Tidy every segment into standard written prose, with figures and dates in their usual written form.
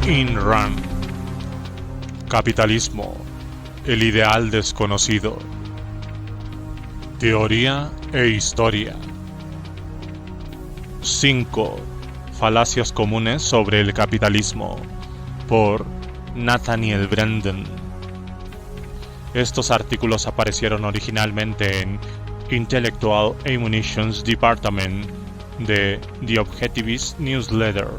Ayn Rand. Capitalismo, el ideal desconocido. Teoría e historia. 5 falacias comunes sobre el capitalismo, por Nathaniel Branden. Estos artículos aparecieron originalmente en Intellectual Ammunitions Department de The Objectivist Newsletter.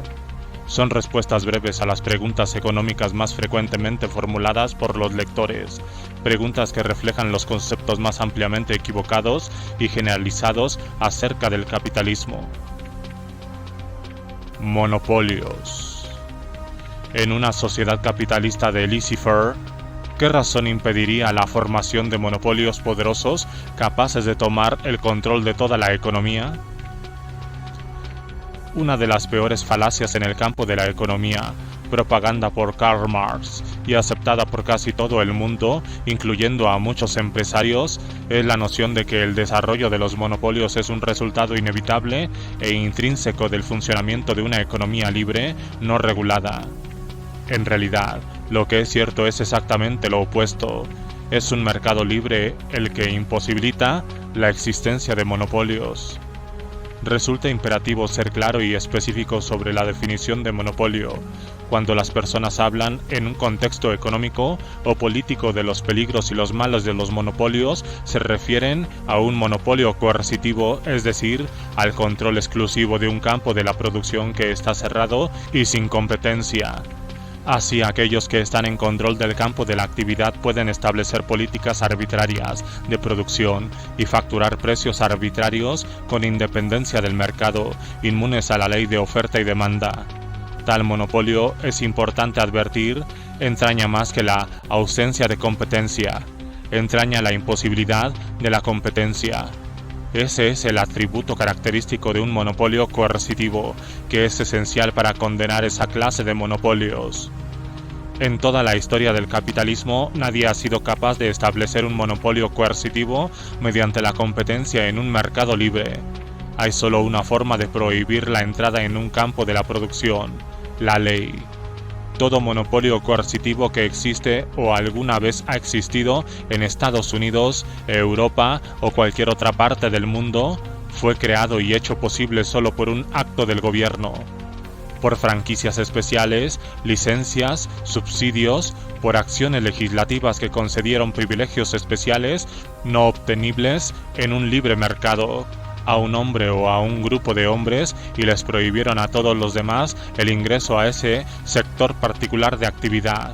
Son respuestas breves a las preguntas económicas más frecuentemente formuladas por los lectores, preguntas que reflejan los conceptos más ampliamente equivocados y generalizados acerca del capitalismo. Monopolios. En una sociedad capitalista de laissez-faire, ¿qué razón impediría la formación de monopolios poderosos capaces de tomar el control de toda la economía? Una de las peores falacias en el campo de la economía, propaganda por Karl Marx y aceptada por casi todo el mundo, incluyendo a muchos empresarios, es la noción de que el desarrollo de los monopolios es un resultado inevitable e intrínseco del funcionamiento de una economía libre, no regulada. En realidad, lo que es cierto es exactamente lo opuesto. Es un mercado libre el que imposibilita la existencia de monopolios. Resulta imperativo ser claro y específico sobre la definición de monopolio, cuando las personas hablan en un contexto económico o político de los peligros y los males de los monopolios, se refieren a un monopolio coercitivo, es decir, al control exclusivo de un campo de la producción que está cerrado y sin competencia. Así, aquellos que están en control del campo de la actividad pueden establecer políticas arbitrarias de producción y facturar precios arbitrarios con independencia del mercado, inmunes a la ley de oferta y demanda. Tal monopolio, es importante advertir, entraña más que la ausencia de competencia, entraña la imposibilidad de la competencia. Ese es el atributo característico de un monopolio coercitivo, que es esencial para condenar esa clase de monopolios. En toda la historia del capitalismo, nadie ha sido capaz de establecer un monopolio coercitivo mediante la competencia en un mercado libre. Hay solo una forma de prohibir la entrada en un campo de la producción: la ley. Todo monopolio coercitivo que existe o alguna vez ha existido en Estados Unidos, Europa o cualquier otra parte del mundo fue creado y hecho posible solo por un acto del gobierno, por franquicias especiales, licencias, subsidios, por acciones legislativas que concedieron privilegios especiales no obtenibles en un libre mercado a un hombre o a un grupo de hombres y les prohibieron a todos los demás el ingreso a ese sector particular de actividad.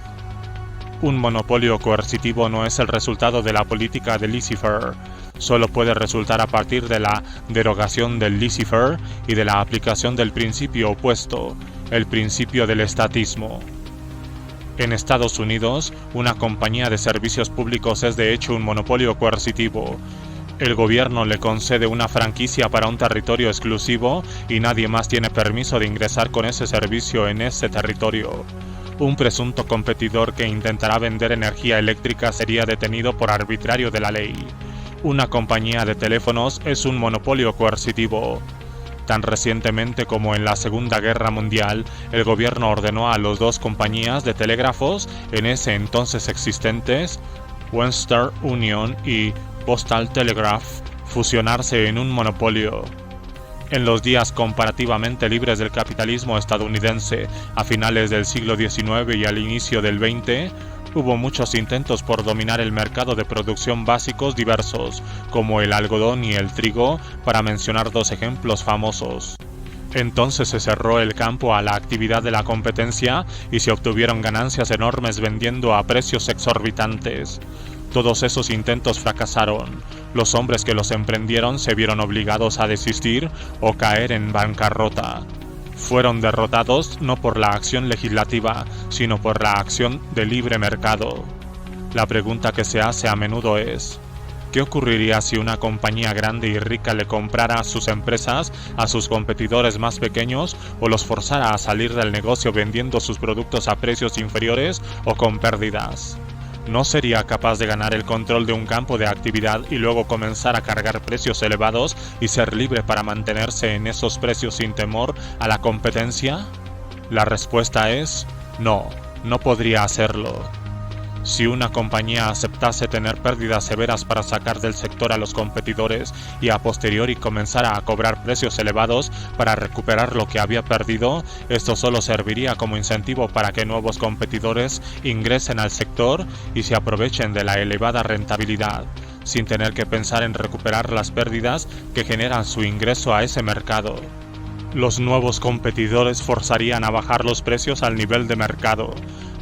Un monopolio coercitivo no es el resultado de la política de laissez-faire, solo puede resultar a partir de la derogación del laissez-faire y de la aplicación del principio opuesto, el principio del estatismo. En Estados Unidos, una compañía de servicios públicos es de hecho un monopolio coercitivo. El gobierno le concede una franquicia para un territorio exclusivo y nadie más tiene permiso de ingresar con ese servicio en ese territorio. Un presunto competidor que intentará vender energía eléctrica sería detenido por arbitrario de la ley. Una compañía de teléfonos es un monopolio coercitivo. Tan recientemente como en la Segunda Guerra Mundial, el gobierno ordenó a las 2 compañías de telégrafos en ese entonces existentes, Western Union y Postal Telegraph, fusionarse en un monopolio. En los días comparativamente libres del capitalismo estadounidense, a finales del siglo XIX y al inicio del XX, hubo muchos intentos por dominar el mercado de producción básicos diversos, como el algodón y el trigo, para mencionar 2 ejemplos famosos. Entonces se cerró el campo a la actividad de la competencia y se obtuvieron ganancias enormes vendiendo a precios exorbitantes. Todos esos intentos fracasaron. Los hombres que los emprendieron se vieron obligados a desistir o caer en bancarrota. Fueron derrotados no por la acción legislativa, sino por la acción de libre mercado. La pregunta que se hace a menudo es: ¿qué ocurriría si una compañía grande y rica le comprara sus empresas a sus competidores más pequeños o los forzara a salir del negocio vendiendo sus productos a precios inferiores o con pérdidas? ¿No sería capaz de ganar el control de un campo de actividad y luego comenzar a cargar precios elevados y ser libre para mantenerse en esos precios sin temor a la competencia? La respuesta es No podría hacerlo. Si una compañía aceptase tener pérdidas severas para sacar del sector a los competidores y a posteriori comenzara a cobrar precios elevados para recuperar lo que había perdido, esto solo serviría como incentivo para que nuevos competidores ingresen al sector y se aprovechen de la elevada rentabilidad, sin tener que pensar en recuperar las pérdidas que generan su ingreso a ese mercado. Los nuevos competidores forzarían a bajar los precios al nivel de mercado.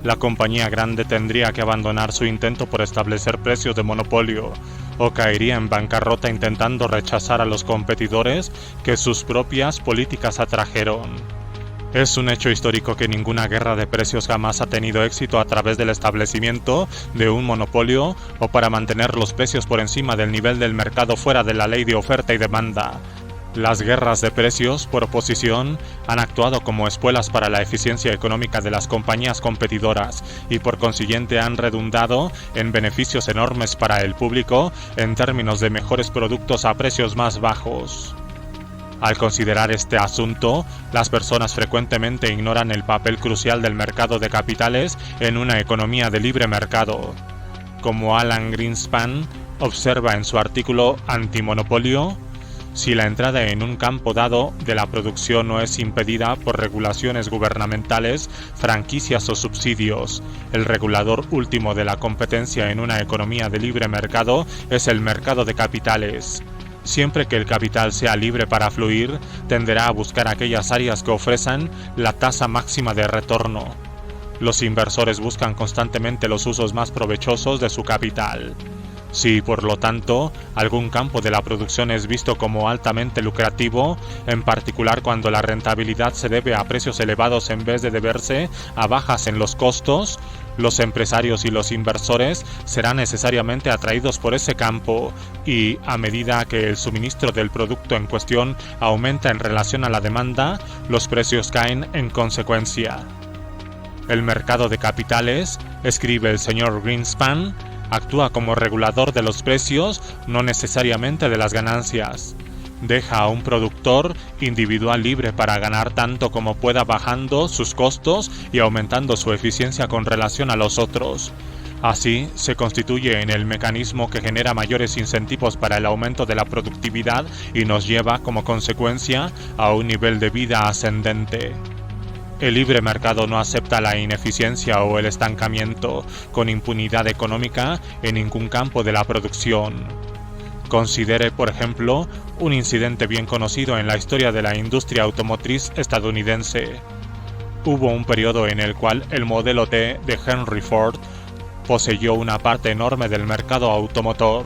La compañía grande tendría que abandonar su intento por establecer precios de monopolio, o caería en bancarrota intentando rechazar a los competidores que sus propias políticas atrajeron. Es un hecho histórico que ninguna guerra de precios jamás ha tenido éxito a través del establecimiento de un monopolio o para mantener los precios por encima del nivel del mercado fuera de la ley de oferta y demanda. Las guerras de precios, por oposición, han actuado como espuelas para la eficiencia económica de las compañías competidoras y por consiguiente han redundado en beneficios enormes para el público en términos de mejores productos a precios más bajos. Al considerar este asunto, las personas frecuentemente ignoran el papel crucial del mercado de capitales en una economía de libre mercado. Como Alan Greenspan observa en su artículo Antimonopolio, si la entrada en un campo dado de la producción no es impedida por regulaciones gubernamentales, franquicias o subsidios, el regulador último de la competencia en una economía de libre mercado es el mercado de capitales. Siempre que el capital sea libre para fluir, tenderá a buscar aquellas áreas que ofrezcan la tasa máxima de retorno. Los inversores buscan constantemente los usos más provechosos de su capital. Si, por lo tanto, algún campo de la producción es visto como altamente lucrativo, en particular cuando la rentabilidad se debe a precios elevados en vez de deberse a bajas en los costos, los empresarios y los inversores serán necesariamente atraídos por ese campo y, a medida que el suministro del producto en cuestión aumenta en relación a la demanda, los precios caen en consecuencia. El mercado de capitales, escribe el señor Greenspan, actúa como regulador de los precios, no necesariamente de las ganancias. Deja a un productor individual libre para ganar tanto como pueda bajando sus costos y aumentando su eficiencia con relación a los otros. Así, se constituye en el mecanismo que genera mayores incentivos para el aumento de la productividad y nos lleva, como consecuencia, a un nivel de vida ascendente. El libre mercado no acepta la ineficiencia o el estancamiento con impunidad económica en ningún campo de la producción. Considere, por ejemplo, un incidente bien conocido en la historia de la industria automotriz estadounidense. Hubo un periodo en el cual el modelo T de Henry Ford poseyó una parte enorme del mercado automotor,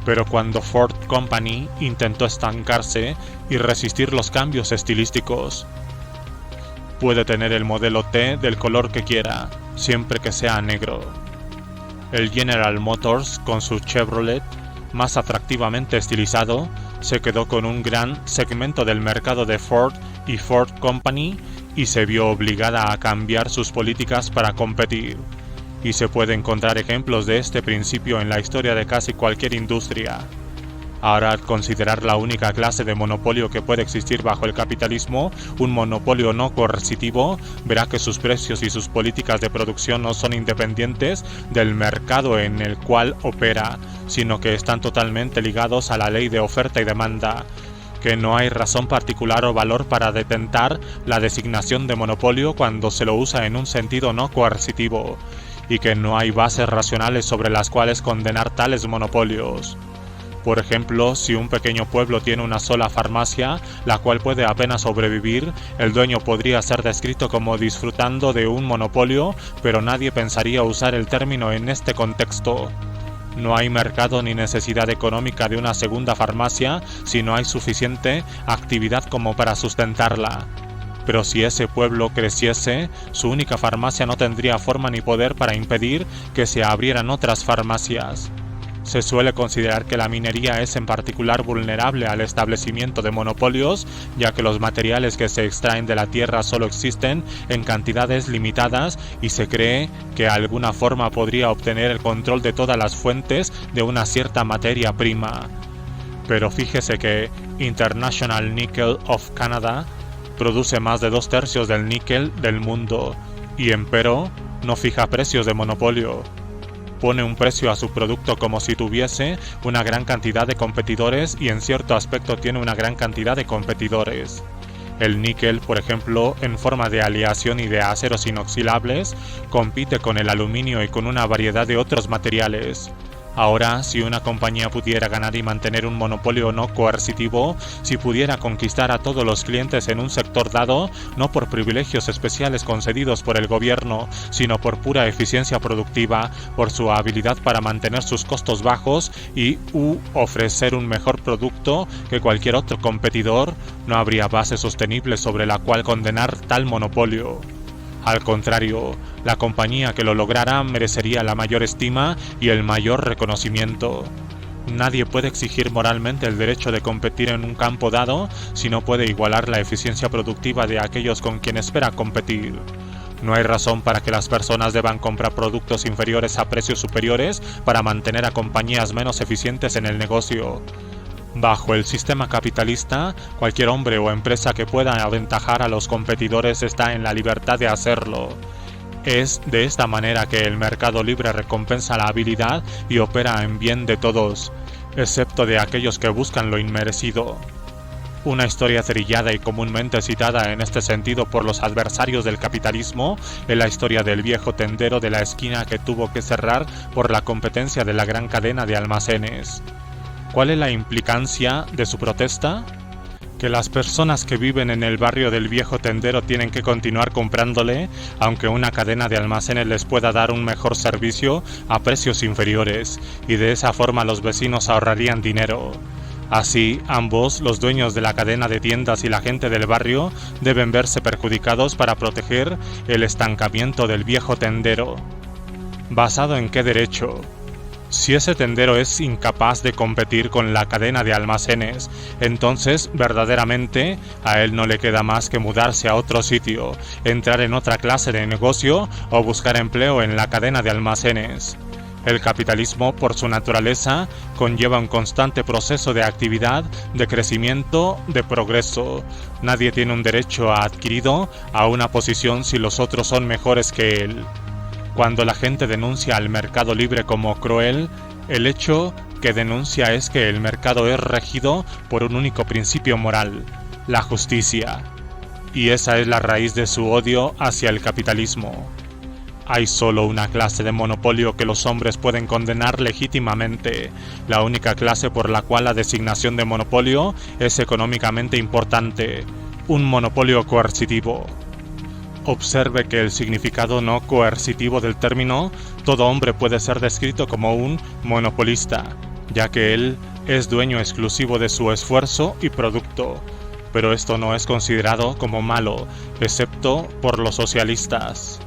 pero cuando Ford Company intentó estancarse y resistir los cambios estilísticos, puede tener el modelo T del color que quiera, siempre que sea negro. El General Motors, con su Chevrolet, más atractivamente estilizado, se quedó con un gran segmento del mercado de Ford y Ford Company y se vio obligada a cambiar sus políticas para competir. Y se puede encontrar ejemplos de este principio en la historia de casi cualquier industria. Ahora, al considerar la única clase de monopolio que puede existir bajo el capitalismo, un monopolio no coercitivo, verá que sus precios y sus políticas de producción no son independientes del mercado en el cual opera, sino que están totalmente ligados a la ley de oferta y demanda, que no hay razón particular o valor para detentar la designación de monopolio cuando se lo usa en un sentido no coercitivo, y que no hay bases racionales sobre las cuales condenar tales monopolios. Por ejemplo, si un pequeño pueblo tiene una sola farmacia, la cual puede apenas sobrevivir, el dueño podría ser descrito como disfrutando de un monopolio, pero nadie pensaría usar el término en este contexto. No hay mercado ni necesidad económica de una segunda farmacia si no hay suficiente actividad como para sustentarla. Pero si ese pueblo creciese, su única farmacia no tendría forma ni poder para impedir que se abrieran otras farmacias. Se suele considerar que la minería es en particular vulnerable al establecimiento de monopolios, ya que los materiales que se extraen de la tierra solo existen en cantidades limitadas y se cree que de alguna forma podría obtener el control de todas las fuentes de una cierta materia prima. Pero fíjese que International Nickel of Canada produce más de 2/3 del níquel del mundo, y empero no fija precios de monopolio. Pone un precio a su producto como si tuviese una gran cantidad de competidores y en cierto aspecto tiene una gran cantidad de competidores. El níquel, por ejemplo, en forma de aleación y de aceros inoxidables, compite con el aluminio y con una variedad de otros materiales. Ahora, si una compañía pudiera ganar y mantener un monopolio no coercitivo, si pudiera conquistar a todos los clientes en un sector dado, no por privilegios especiales concedidos por el gobierno, sino por pura eficiencia productiva, por su habilidad para mantener sus costos bajos y ofrecer un mejor producto que cualquier otro competidor, no habría base sostenible sobre la cual condenar tal monopolio. Al contrario, la compañía que lo lograra merecería la mayor estima y el mayor reconocimiento. Nadie puede exigir moralmente el derecho de competir en un campo dado si no puede igualar la eficiencia productiva de aquellos con quien espera competir. No hay razón para que las personas deban comprar productos inferiores a precios superiores para mantener a compañías menos eficientes en el negocio. Bajo el sistema capitalista, cualquier hombre o empresa que pueda aventajar a los competidores está en la libertad de hacerlo. Es de esta manera que el mercado libre recompensa la habilidad y opera en bien de todos, excepto de aquellos que buscan lo inmerecido. Una historia trillada y comúnmente citada en este sentido por los adversarios del capitalismo es la historia del viejo tendero de la esquina que tuvo que cerrar por la competencia de la gran cadena de almacenes. ¿Cuál es la implicancia de su protesta? Que las personas que viven en el barrio del viejo tendero tienen que continuar comprándole, aunque una cadena de almacenes les pueda dar un mejor servicio a precios inferiores, y de esa forma los vecinos ahorrarían dinero. Así, ambos, los dueños de la cadena de tiendas y la gente del barrio, deben verse perjudicados para proteger el estancamiento del viejo tendero. ¿Basado en qué derecho? Si ese tendero es incapaz de competir con la cadena de almacenes, entonces verdaderamente a él no le queda más que mudarse a otro sitio, entrar en otra clase de negocio o buscar empleo en la cadena de almacenes. El capitalismo, por su naturaleza, conlleva un constante proceso de actividad, de crecimiento, de progreso. Nadie tiene un derecho adquirido a una posición si los otros son mejores que él. Cuando la gente denuncia al mercado libre como cruel, el hecho que denuncia es que el mercado es regido por un único principio moral, la justicia. Y esa es la raíz de su odio hacia el capitalismo. Hay solo una clase de monopolio que los hombres pueden condenar legítimamente, la única clase por la cual la designación de monopolio es económicamente importante, un monopolio coercitivo. Observe que el significado no coercitivo del término, todo hombre puede ser descrito como un monopolista, ya que él es dueño exclusivo de su esfuerzo y producto, pero esto no es considerado como malo, excepto por los socialistas.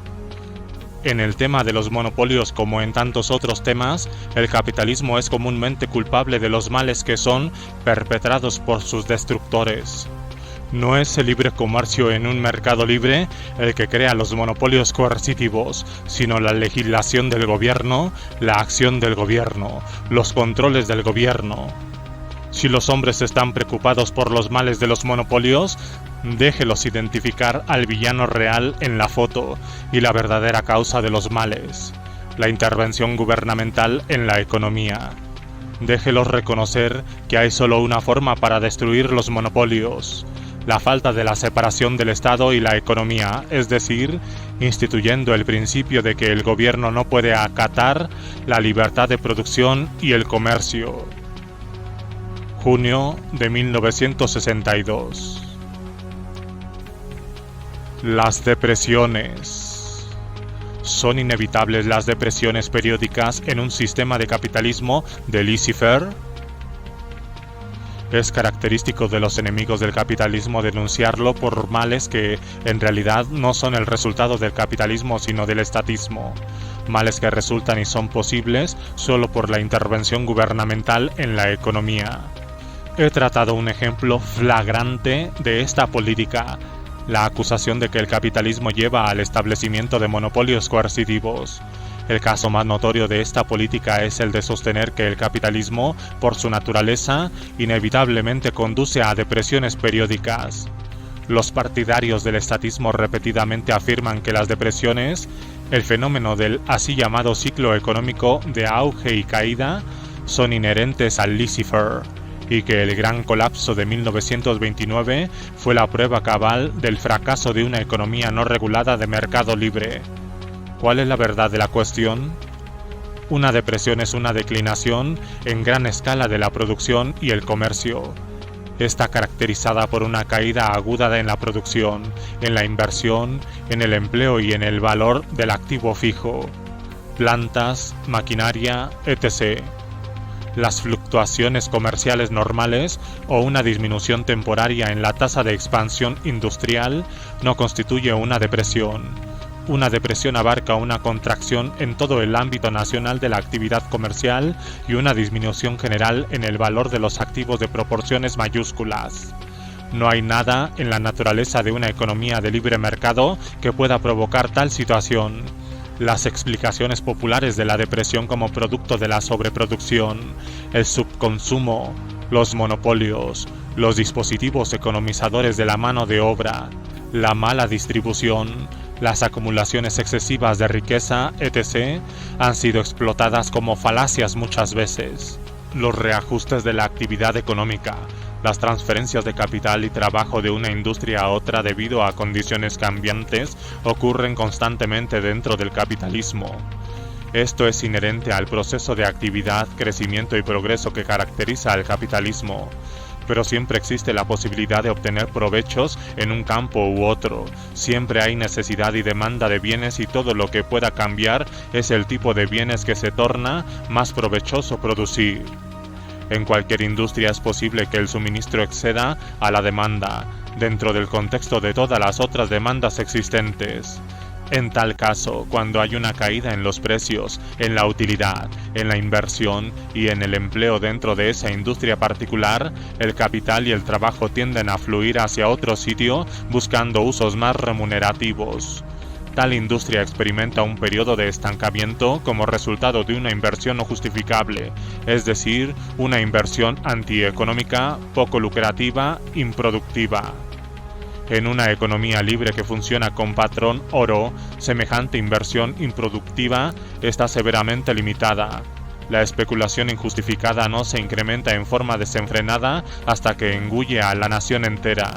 En el tema de los monopolios, como en tantos otros temas, el capitalismo es comúnmente culpable de los males que son perpetrados por sus destructores. No es el libre comercio en un mercado libre el que crea los monopolios coercitivos, sino la legislación del gobierno, la acción del gobierno, los controles del gobierno. Si los hombres están preocupados por los males de los monopolios, déjelos identificar al villano real en la foto y la verdadera causa de los males, la intervención gubernamental en la economía. Déjelos reconocer que hay solo una forma para destruir los monopolios: la falta de la separación del Estado y la economía, es decir, instituyendo el principio de que el gobierno no puede acatar la libertad de producción y el comercio. Junio de 1962. Las depresiones. ¿Son inevitables las depresiones periódicas en un sistema de capitalismo de laissez-faire? Es característico de los enemigos del capitalismo denunciarlo por males que en realidad no son el resultado del capitalismo sino del estatismo, males que resultan y son posibles solo por la intervención gubernamental en la economía. He tratado un ejemplo flagrante de esta política, la acusación de que el capitalismo lleva al establecimiento de monopolios coercitivos. El caso más notorio de esta política es el de sostener que el capitalismo, por su naturaleza, inevitablemente conduce a depresiones periódicas. Los partidarios del estatismo repetidamente afirman que las depresiones, el fenómeno del así llamado ciclo económico de auge y caída, son inherentes al laissez-faire, y que el gran colapso de 1929 fue la prueba cabal del fracaso de una economía no regulada de mercado libre. ¿Cuál es la verdad de la cuestión? Una depresión es una declinación en gran escala de la producción y el comercio. Está caracterizada por una caída aguda en la producción, en la inversión, en el empleo y en el valor del activo fijo, plantas, maquinaria, etc. Las fluctuaciones comerciales normales o una disminución temporaria en la tasa de expansión industrial no constituye una depresión. Una depresión abarca una contracción en todo el ámbito nacional de la actividad comercial y una disminución general en el valor de los activos de proporciones mayúsculas. No hay nada en la naturaleza de una economía de libre mercado que pueda provocar tal situación. Las explicaciones populares de la depresión como producto de la sobreproducción, el subconsumo, los monopolios, los dispositivos economizadores de la mano de obra, la mala distribución, las acumulaciones excesivas de riqueza, etc., han sido explotadas como falacias muchas veces. Los reajustes de la actividad económica, las transferencias de capital y trabajo de una industria a otra debido a condiciones cambiantes ocurren constantemente dentro del capitalismo. Esto es inherente al proceso de actividad, crecimiento y progreso que caracteriza al capitalismo. Pero siempre existe la posibilidad de obtener provechos en un campo u otro. Siempre hay necesidad y demanda de bienes y todo lo que pueda cambiar es el tipo de bienes que se torna más provechoso producir. En cualquier industria es posible que el suministro exceda a la demanda, dentro del contexto de todas las otras demandas existentes. En tal caso, cuando hay una caída en los precios, en la utilidad, en la inversión y en el empleo dentro de esa industria particular, el capital y el trabajo tienden a fluir hacia otro sitio buscando usos más remunerativos. Tal industria experimenta un periodo de estancamiento como resultado de una inversión no justificable, es decir, una inversión antieconómica, poco lucrativa, improductiva. En una economía libre que funciona con patrón oro, semejante inversión improductiva está severamente limitada. La especulación injustificada no se incrementa en forma desenfrenada hasta que engulle a la nación entera.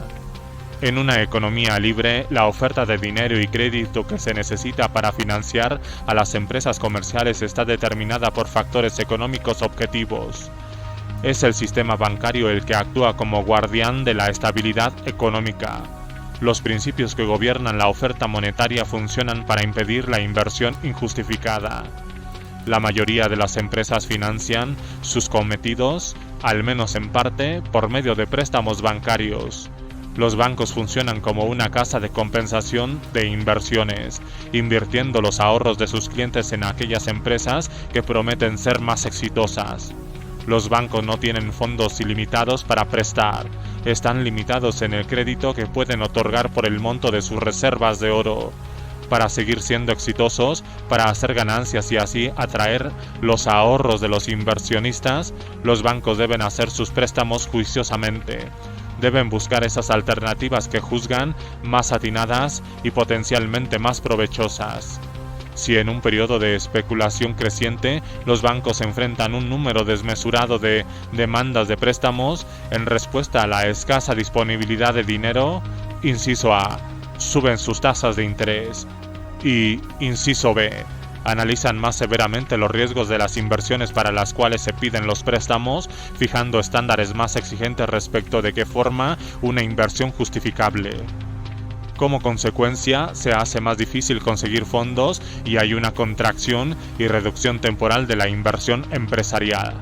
En una economía libre, la oferta de dinero y crédito que se necesita para financiar a las empresas comerciales está determinada por factores económicos objetivos. Es el sistema bancario el que actúa como guardián de la estabilidad económica. Los principios que gobiernan la oferta monetaria funcionan para impedir la inversión injustificada. La mayoría de las empresas financian sus cometidos, al menos en parte, por medio de préstamos bancarios. Los bancos funcionan como una casa de compensación de inversiones, invirtiendo los ahorros de sus clientes en aquellas empresas que prometen ser más exitosas. Los bancos no tienen fondos ilimitados para prestar, están limitados en el crédito que pueden otorgar por el monto de sus reservas de oro. Para seguir siendo exitosos, para hacer ganancias y así atraer los ahorros de los inversionistas, los bancos deben hacer sus préstamos juiciosamente. Deben buscar esas alternativas que juzgan más atinadas y potencialmente más provechosas. Si en un periodo de especulación creciente los bancos enfrentan un número desmesurado de demandas de préstamos en respuesta a la escasa disponibilidad de dinero, inciso A, suben sus tasas de interés y, inciso B, analizan más severamente los riesgos de las inversiones para las cuales se piden los préstamos, fijando estándares más exigentes respecto de qué forma una inversión justificable. Como consecuencia, se hace más difícil conseguir fondos y hay una contracción y reducción temporal de la inversión empresarial.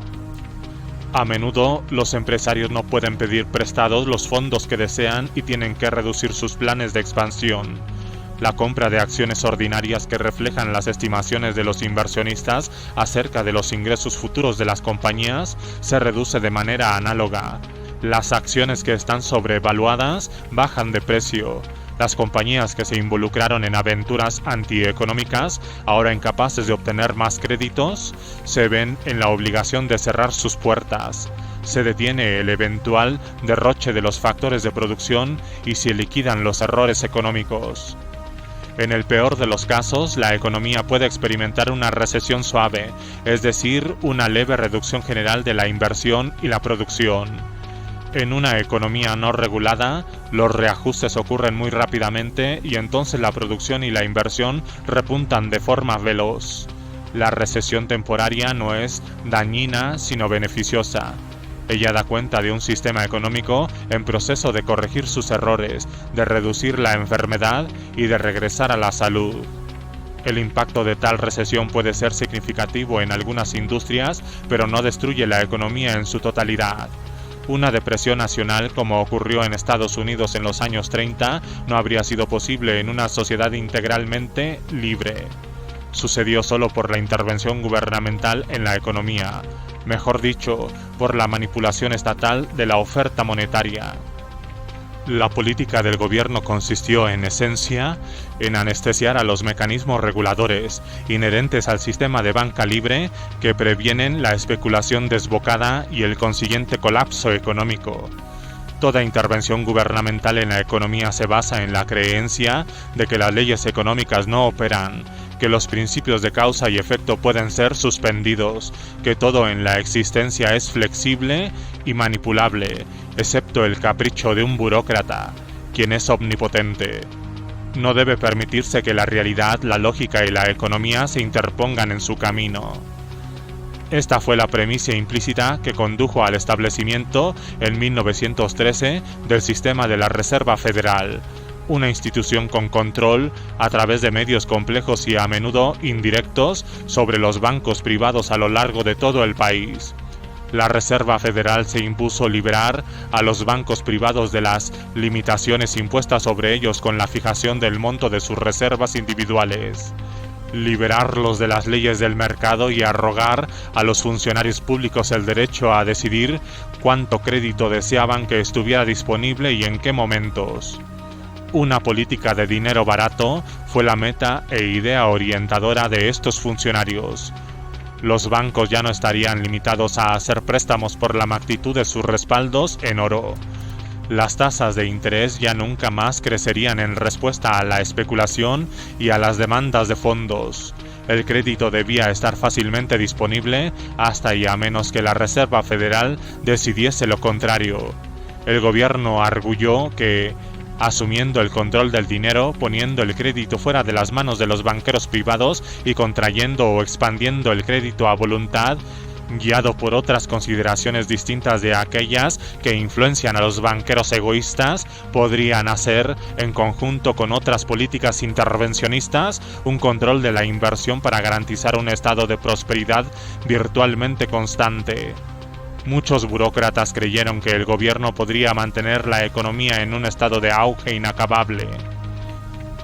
A menudo, los empresarios no pueden pedir prestados los fondos que desean y tienen que reducir sus planes de expansión. La compra de acciones ordinarias que reflejan las estimaciones de los inversionistas acerca de los ingresos futuros de las compañías se reduce de manera análoga. Las acciones que están sobrevaluadas bajan de precio. Las compañías que se involucraron en aventuras antieconómicas, ahora incapaces de obtener más créditos, se ven en la obligación de cerrar sus puertas. Se detiene el eventual derroche de los factores de producción y se liquidan los errores económicos. En el peor de los casos, la economía puede experimentar una recesión suave, es decir, una leve reducción general de la inversión y la producción. En una economía no regulada, los reajustes ocurren muy rápidamente y entonces la producción y la inversión repuntan de forma veloz. La recesión temporaria no es dañina, sino beneficiosa. Ella da cuenta de un sistema económico en proceso de corregir sus errores, de reducir la enfermedad y de regresar a la salud. El impacto de tal recesión puede ser significativo en algunas industrias, pero no destruye la economía en su totalidad. Una depresión nacional, como ocurrió en Estados Unidos en los años 30, no habría sido posible en una sociedad integralmente libre. Sucedió solo por la intervención gubernamental en la economía, mejor dicho, por la manipulación estatal de la oferta monetaria. La política del gobierno consistió, en esencia, en anestesiar a los mecanismos reguladores inherentes al sistema de banca libre que previenen la especulación desbocada y el consiguiente colapso económico. Toda intervención gubernamental en la economía se basa en la creencia de que las leyes económicas no operan, que los principios de causa y efecto pueden ser suspendidos, que todo en la existencia es flexible y manipulable, excepto el capricho de un burócrata, quien es omnipotente. No debe permitirse que la realidad, la lógica y la economía se interpongan en su camino. Esta fue la premisa implícita que condujo al establecimiento en 1913 del sistema de la Reserva Federal, una institución con control a través de medios complejos y a menudo indirectos sobre los bancos privados a lo largo de todo el país. La Reserva Federal se impuso liberar a los bancos privados de las limitaciones impuestas sobre ellos con la fijación del monto de sus reservas individuales, liberarlos de las leyes del mercado y arrogar a los funcionarios públicos el derecho a decidir cuánto crédito deseaban que estuviera disponible y en qué momentos. Una política de dinero barato fue la meta e idea orientadora de estos funcionarios. Los bancos ya no estarían limitados a hacer préstamos por la magnitud de sus respaldos en oro. Las tasas de interés ya nunca más crecerían en respuesta a la especulación y a las demandas de fondos. El crédito debía estar fácilmente disponible hasta y a menos que la Reserva Federal decidiese lo contrario. El gobierno arguyó que, asumiendo el control del dinero, poniendo el crédito fuera de las manos de los banqueros privados y contrayendo o expandiendo el crédito a voluntad, guiado por otras consideraciones distintas de aquellas que influencian a los banqueros egoístas, podrían hacer, en conjunto con otras políticas intervencionistas, un control de la inversión para garantizar un estado de prosperidad virtualmente constante. Muchos burócratas creyeron que el gobierno podría mantener la economía en un estado de auge inacabable.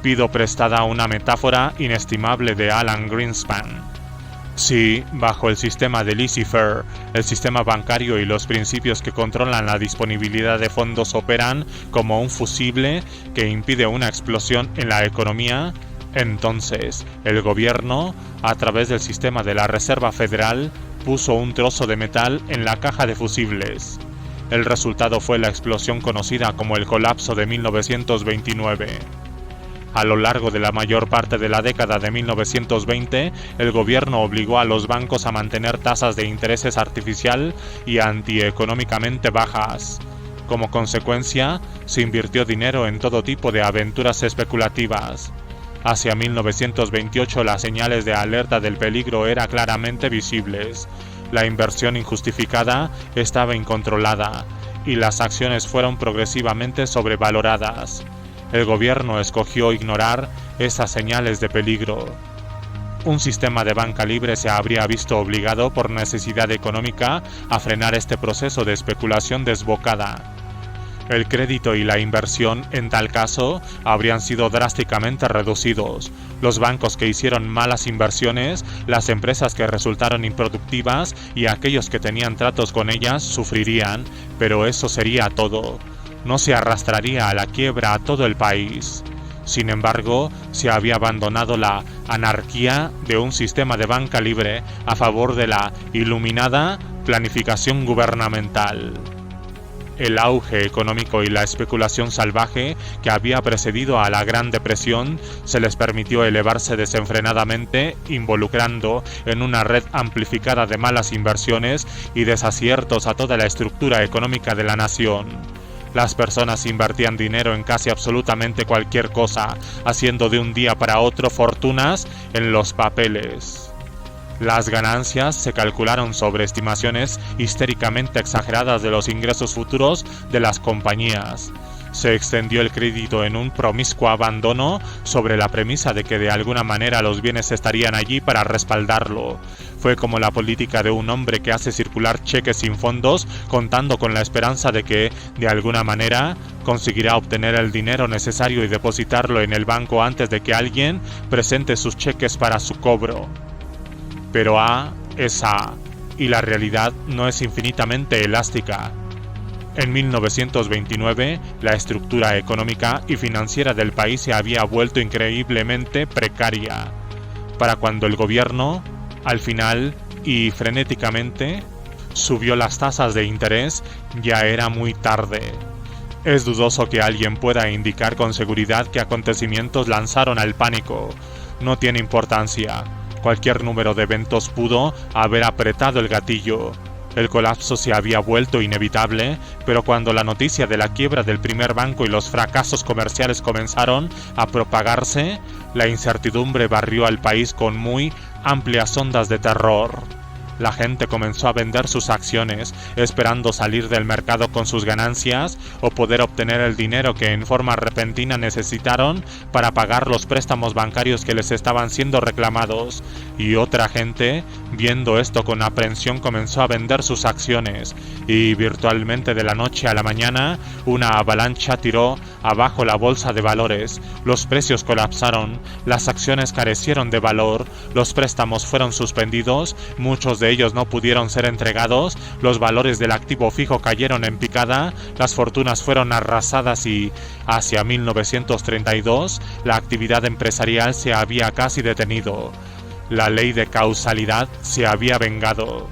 Pido prestada una metáfora inestimable de Alan Greenspan. Si, bajo el sistema de laissez-faire, el sistema bancario y los principios que controlan la disponibilidad de fondos operan como un fusible que impide una explosión en la economía, entonces el gobierno, a través del sistema de la Reserva Federal, puso un trozo de metal en la caja de fusibles. El resultado fue la explosión conocida como el colapso de 1929. A lo largo de la mayor parte de la década de 1920, el gobierno obligó a los bancos a mantener tasas de intereses artificial y antieconómicamente bajas. Como consecuencia, se invirtió dinero en todo tipo de aventuras especulativas. Hacia 1928 las señales de alerta del peligro eran claramente visibles. La inversión injustificada estaba incontrolada y las acciones fueron progresivamente sobrevaloradas. El gobierno escogió ignorar esas señales de peligro. Un sistema de banca libre se habría visto obligado por necesidad económica a frenar este proceso de especulación desbocada. El crédito y la inversión, en tal caso, habrían sido drásticamente reducidos. Los bancos que hicieron malas inversiones, las empresas que resultaron improductivas y aquellos que tenían tratos con ellas sufrirían, pero eso sería todo. no se arrastraría a la quiebra a todo el país. Sin embargo, se había abandonado la anarquía de un sistema de banca libre a favor de la iluminada planificación gubernamental. El auge económico y la especulación salvaje que había precedido a la Gran Depresión se les permitió elevarse desenfrenadamente, involucrando en una red amplificada de malas inversiones y desaciertos a toda la estructura económica de la nación. Las personas invertían dinero en casi absolutamente cualquier cosa, haciendo de un día para otro fortunas en los papeles. Las ganancias se calcularon sobre estimaciones histéricamente exageradas de los ingresos futuros de las compañías. Se extendió el crédito en un promiscuo abandono sobre la premisa de que de alguna manera los bienes estarían allí para respaldarlo. Fue como la política de un hombre que hace circular cheques sin fondos, contando con la esperanza de que, de alguna manera, conseguirá obtener el dinero necesario y depositarlo en el banco antes de que alguien presente sus cheques para su cobro. Pero A es A, y la realidad no es infinitamente elástica. En 1929, la estructura económica y financiera del país se había vuelto increíblemente precaria. Para cuando el gobierno, al final y frenéticamente, subió las tasas de interés, ya era muy tarde. Es dudoso que alguien pueda indicar con seguridad qué acontecimientos lanzaron al pánico. No tiene importancia. Cualquier número de eventos pudo haber apretado el gatillo. El colapso se había vuelto inevitable, pero cuando la noticia de la quiebra del primer banco y los fracasos comerciales comenzaron a propagarse, la incertidumbre barrió al país con muy amplias ondas de terror. La gente comenzó a vender sus acciones, esperando salir del mercado con sus ganancias o poder obtener el dinero que en forma repentina necesitaron para pagar los préstamos bancarios que les estaban siendo reclamados. Y otra gente, viendo esto con aprensión, comenzó a vender sus acciones, y virtualmente de la noche a la mañana, una avalancha tiró abajo la bolsa de valores. Los precios colapsaron, las acciones carecieron de valor, los préstamos fueron suspendidos, muchos de ellos no pudieron ser entregados, los valores del activo fijo cayeron en picada, las fortunas fueron arrasadas y, hacia 1932, la actividad empresarial se había casi detenido. La ley de causalidad se había vengado.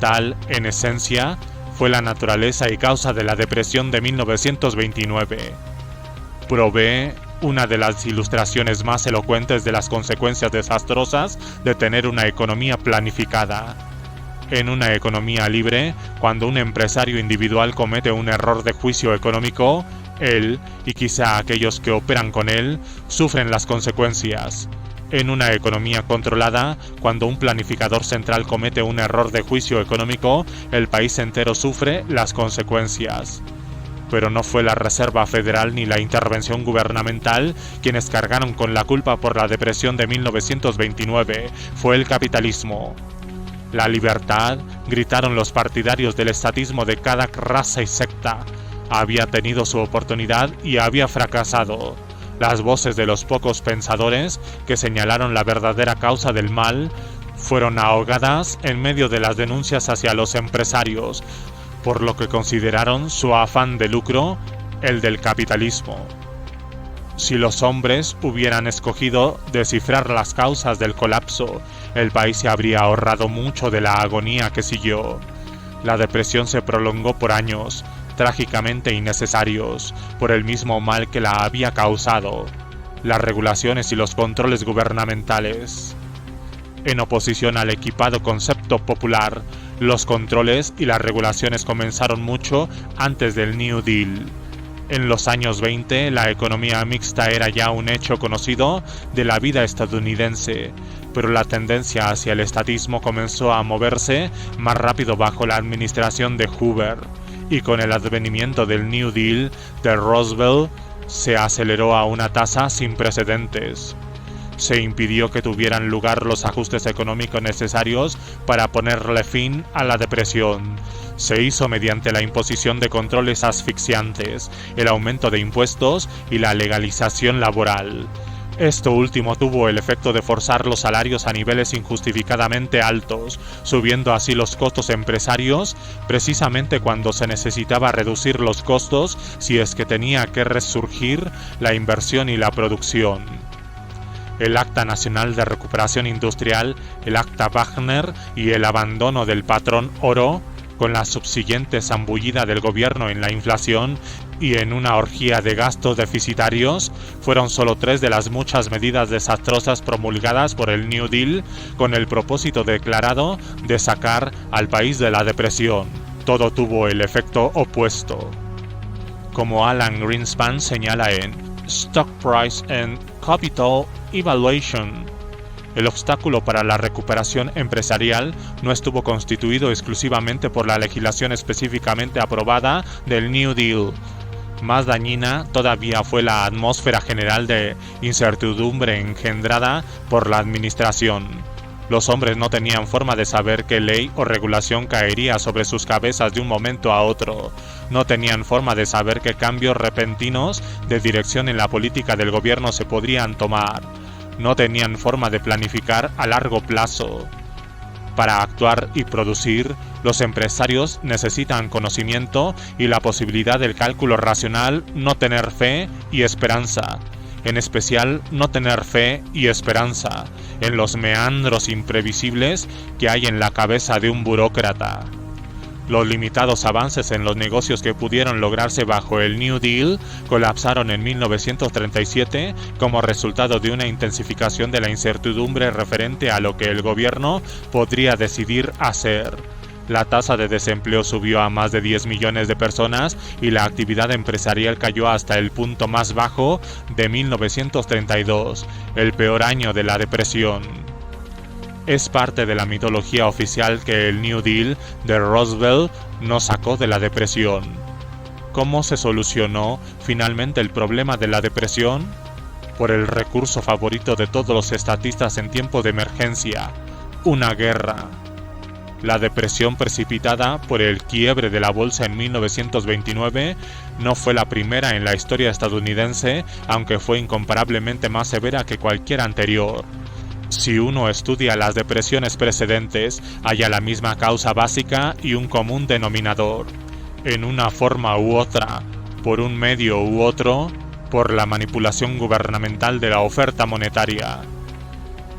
Tal, en esencia, fue la naturaleza y causa de la depresión de 1929. Provee una de las ilustraciones más elocuentes de las consecuencias desastrosas de tener una economía planificada. En una economía libre, cuando un empresario individual comete un error de juicio económico, él, y quizá aquellos que operan con él, sufren las consecuencias. En una economía controlada, cuando un planificador central comete un error de juicio económico, el país entero sufre las consecuencias. Pero no fue la Reserva Federal ni la intervención gubernamental quienes cargaron con la culpa por la depresión de 1929, fue el capitalismo. La libertad, gritaron los partidarios del estatismo de cada raza y secta, había tenido su oportunidad y había fracasado. Las voces de los pocos pensadores que señalaron la verdadera causa del mal fueron ahogadas en medio de las denuncias hacia los empresarios, por lo que consideraron su afán de lucro el del capitalismo. Si los hombres hubieran escogido descifrar las causas del colapso, el país se habría ahorrado mucho de la agonía que siguió. La depresión se prolongó por años, trágicamente innecesarios, por el mismo mal que la había causado, las regulaciones y los controles gubernamentales. En oposición al equipado concepto popular, los controles y las regulaciones comenzaron mucho antes del New Deal. En los años 20, la economía mixta era ya un hecho conocido de la vida estadounidense, pero la tendencia hacia el estatismo comenzó a moverse más rápido bajo la administración de Hoover, y con el advenimiento del New Deal de Roosevelt se aceleró a una tasa sin precedentes. Se impidió que tuvieran lugar los ajustes económicos necesarios para ponerle fin a la depresión. Se hizo mediante la imposición de controles asfixiantes, el aumento de impuestos y la legalización laboral. Esto último tuvo el efecto de forzar los salarios a niveles injustificadamente altos, subiendo así los costos empresarios, precisamente cuando se necesitaba reducir los costos si es que tenía que resurgir la inversión y la producción. El Acta Nacional de Recuperación Industrial, el Acta Wagner y el abandono del patrón oro, con la subsiguiente zambullida del gobierno en la inflación y en una orgía de gastos deficitarios, fueron solo 3 de las muchas medidas desastrosas promulgadas por el New Deal con el propósito declarado de sacar al país de la depresión. Todo tuvo el efecto opuesto. Como Alan Greenspan señala en Stock Price and Capital Evaluation, el obstáculo para la recuperación empresarial no estuvo constituido exclusivamente por la legislación específicamente aprobada del New Deal. Más dañina todavía fue la atmósfera general de incertidumbre engendrada por la administración. Los hombres no tenían forma de saber qué ley o regulación caería sobre sus cabezas de un momento a otro. No tenían forma de saber qué cambios repentinos de dirección en la política del gobierno se podrían tomar. No tenían forma de planificar a largo plazo. Para actuar y producir, los empresarios necesitan conocimiento y la posibilidad del cálculo racional, no tener fe y esperanza. En especial, no tener fe y esperanza en los meandros imprevisibles que hay en la cabeza de un burócrata. Los limitados avances en los negocios que pudieron lograrse bajo el New Deal colapsaron en 1937 como resultado de una intensificación de la incertidumbre referente a lo que el gobierno podría decidir hacer. La tasa de desempleo subió a más de 10 millones de personas y la actividad empresarial cayó hasta el punto más bajo de 1932, el peor año de la depresión. Es parte de la mitología oficial que el New Deal de Roosevelt nos sacó de la depresión. ¿Cómo se solucionó finalmente el problema de la depresión? Por el recurso favorito de todos los estatistas en tiempo de emergencia: una guerra. La depresión precipitada por el quiebre de la bolsa en 1929 no fue la primera en la historia estadounidense, aunque fue incomparablemente más severa que cualquier anterior. Si uno estudia las depresiones precedentes, halla la misma causa básica y un común denominador. En una forma u otra, por un medio u otro, por la manipulación gubernamental de la oferta monetaria.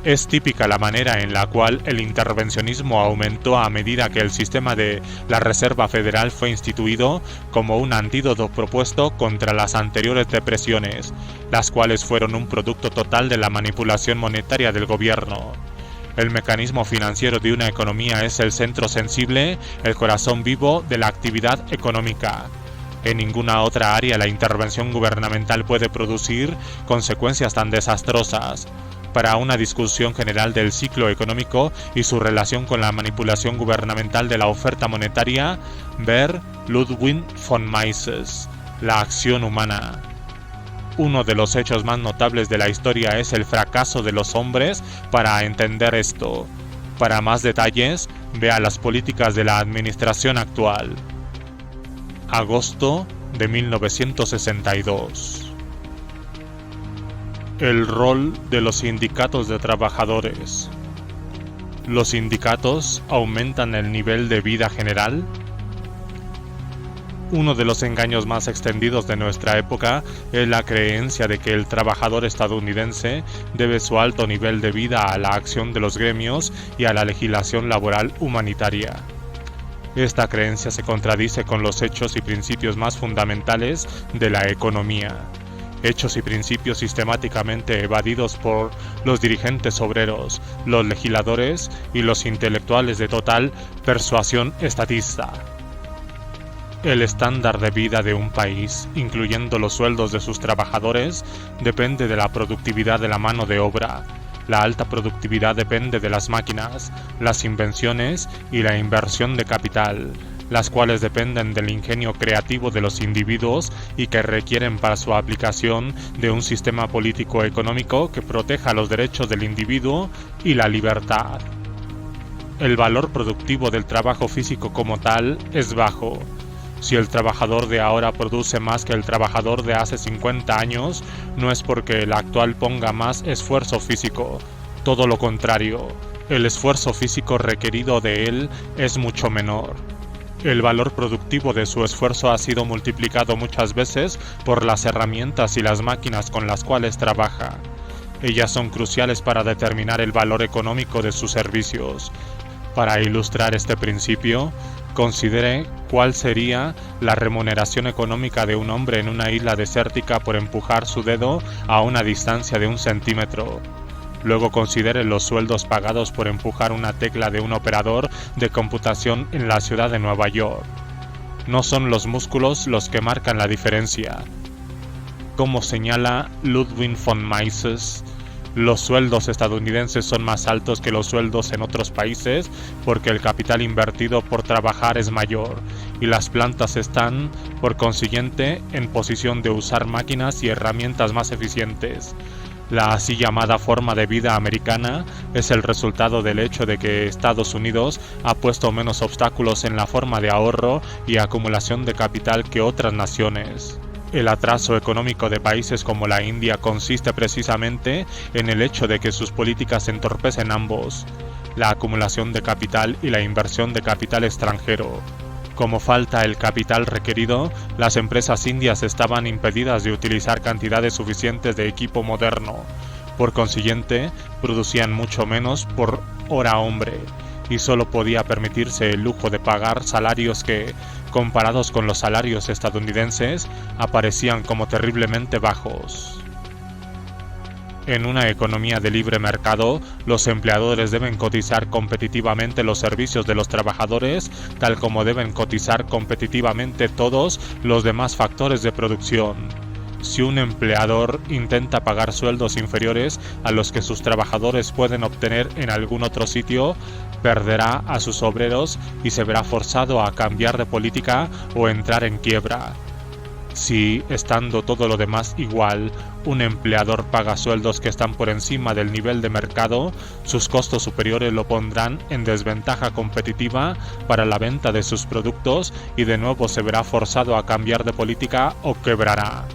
Es típica la manera en la cual el intervencionismo aumentó a medida que el sistema de la Reserva Federal fue instituido como un antídoto propuesto contra las anteriores depresiones, las cuales fueron un producto total de la manipulación monetaria del gobierno. El mecanismo financiero de una economía es el centro sensible, el corazón vivo de la actividad económica. En ninguna otra área la intervención gubernamental puede producir consecuencias tan desastrosas. Para una discusión general del ciclo económico y su relación con la manipulación gubernamental de la oferta monetaria, ver Ludwig von Mises, La acción humana. Uno de los hechos más notables de la historia es el fracaso de los hombres para entender esto. Para más detalles, vea las políticas de la administración actual. Agosto de 1962. El rol de los sindicatos de trabajadores. ¿Los sindicatos aumentan el nivel de vida general? Uno de los engaños más extendidos de nuestra época es la creencia de que el trabajador estadounidense debe su alto nivel de vida a la acción de los gremios y a la legislación laboral humanitaria. Esta creencia se contradice con los hechos y principios más fundamentales de la economía. Hechos y principios sistemáticamente evadidos por los dirigentes obreros, los legisladores y los intelectuales de total persuasión estatista. El estándar de vida de un país, incluyendo los sueldos de sus trabajadores, depende de la productividad de la mano de obra. La alta productividad depende de las máquinas, las invenciones y la inversión de capital, las cuales dependen del ingenio creativo de los individuos y que requieren para su aplicación de un sistema político-económico que proteja los derechos del individuo y la libertad. El valor productivo del trabajo físico como tal es bajo. Si el trabajador de ahora produce más que el trabajador de hace 50 años, no es porque el actual ponga más esfuerzo físico, todo lo contrario, el esfuerzo físico requerido de él es mucho menor. El valor productivo de su esfuerzo ha sido multiplicado muchas veces por las herramientas y las máquinas con las cuales trabaja. Ellas son cruciales para determinar el valor económico de sus servicios. Para ilustrar este principio, considere cuál sería la remuneración económica de un hombre en una isla desértica por empujar su dedo a una distancia de 1 centímetro. Luego considere los sueldos pagados por empujar una tecla de un operador de computación en la ciudad de Nueva York. No son los músculos los que marcan la diferencia. Como señala Ludwig von Mises, los sueldos estadounidenses son más altos que los sueldos en otros países porque el capital invertido por trabajar es mayor y las plantas están, por consiguiente, en posición de usar máquinas y herramientas más eficientes. La así llamada forma de vida americana es el resultado del hecho de que Estados Unidos ha puesto menos obstáculos en la forma de ahorro y acumulación de capital que otras naciones. El atraso económico de países como la India consiste precisamente en el hecho de que sus políticas entorpecen ambos, la acumulación de capital y la inversión de capital extranjero. Como falta el capital requerido, las empresas indias estaban impedidas de utilizar cantidades suficientes de equipo moderno. Por consiguiente, producían mucho menos por hora hombre, y solo podía permitirse el lujo de pagar salarios que, comparados con los salarios estadounidenses, aparecían como terriblemente bajos. En una economía de libre mercado, los empleadores deben cotizar competitivamente los servicios de los trabajadores, tal como deben cotizar competitivamente todos los demás factores de producción. Si un empleador intenta pagar sueldos inferiores a los que sus trabajadores pueden obtener en algún otro sitio, perderá a sus obreros y se verá forzado a cambiar de política o entrar en quiebra. Si, estando todo lo demás igual, un empleador paga sueldos que están por encima del nivel de mercado, sus costos superiores lo pondrán en desventaja competitiva para la venta de sus productos y de nuevo se verá forzado a cambiar de política o quebrará.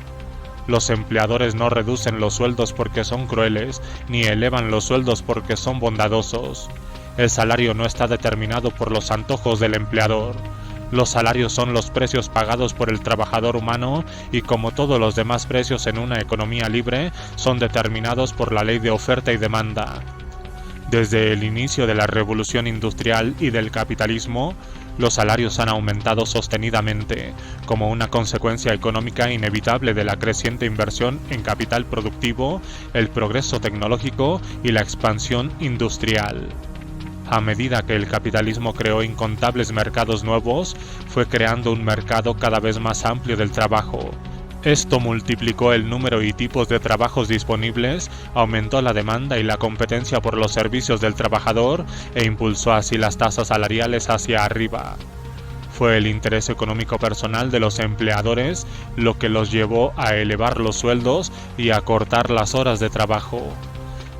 Los empleadores no reducen los sueldos porque son crueles, ni elevan los sueldos porque son bondadosos. El salario no está determinado por los antojos del empleador. Los salarios son los precios pagados por el trabajador humano y, como todos los demás precios en una economía libre, son determinados por la ley de oferta y demanda. Desde el inicio de la revolución industrial y del capitalismo, los salarios han aumentado sostenidamente, como una consecuencia económica inevitable de la creciente inversión en capital productivo, el progreso tecnológico y la expansión industrial. A medida que el capitalismo creó incontables mercados nuevos, fue creando un mercado cada vez más amplio del trabajo. Esto multiplicó el número y tipos de trabajos disponibles, aumentó la demanda y la competencia por los servicios del trabajador e impulsó así las tasas salariales hacia arriba. Fue el interés económico personal de los empleadores lo que los llevó a elevar los sueldos y a cortar las horas de trabajo.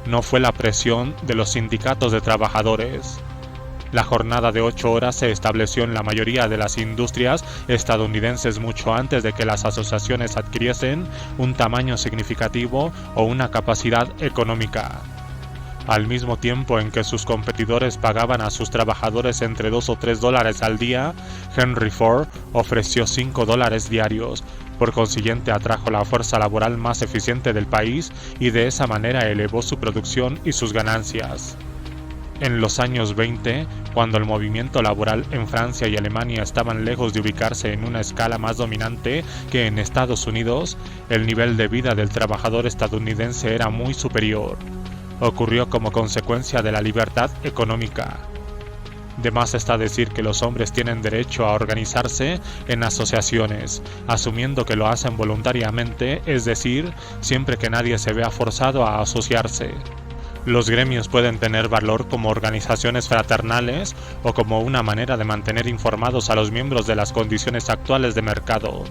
No fue la presión de los sindicatos de trabajadores. La jornada de 8 horas se estableció en la mayoría de las industrias estadounidenses mucho antes de que las asociaciones adquiriesen un tamaño significativo o una capacidad económica. Al mismo tiempo en que sus competidores pagaban a sus trabajadores entre $2 o $3 al día, Henry Ford ofreció $5 diarios. Por consiguiente, atrajo la fuerza laboral más eficiente del país y de esa manera elevó su producción y sus ganancias. En los años 20, cuando el movimiento laboral en Francia y Alemania estaban lejos de ubicarse en una escala más dominante que en Estados Unidos, el nivel de vida del trabajador estadounidense era muy superior. Ocurrió como consecuencia de la libertad económica. De más está decir que los hombres tienen derecho a organizarse en asociaciones, asumiendo que lo hacen voluntariamente, es decir, siempre que nadie se vea forzado a asociarse. Los gremios pueden tener valor como organizaciones fraternales o como una manera de mantener informados a los miembros de las condiciones actuales de mercado,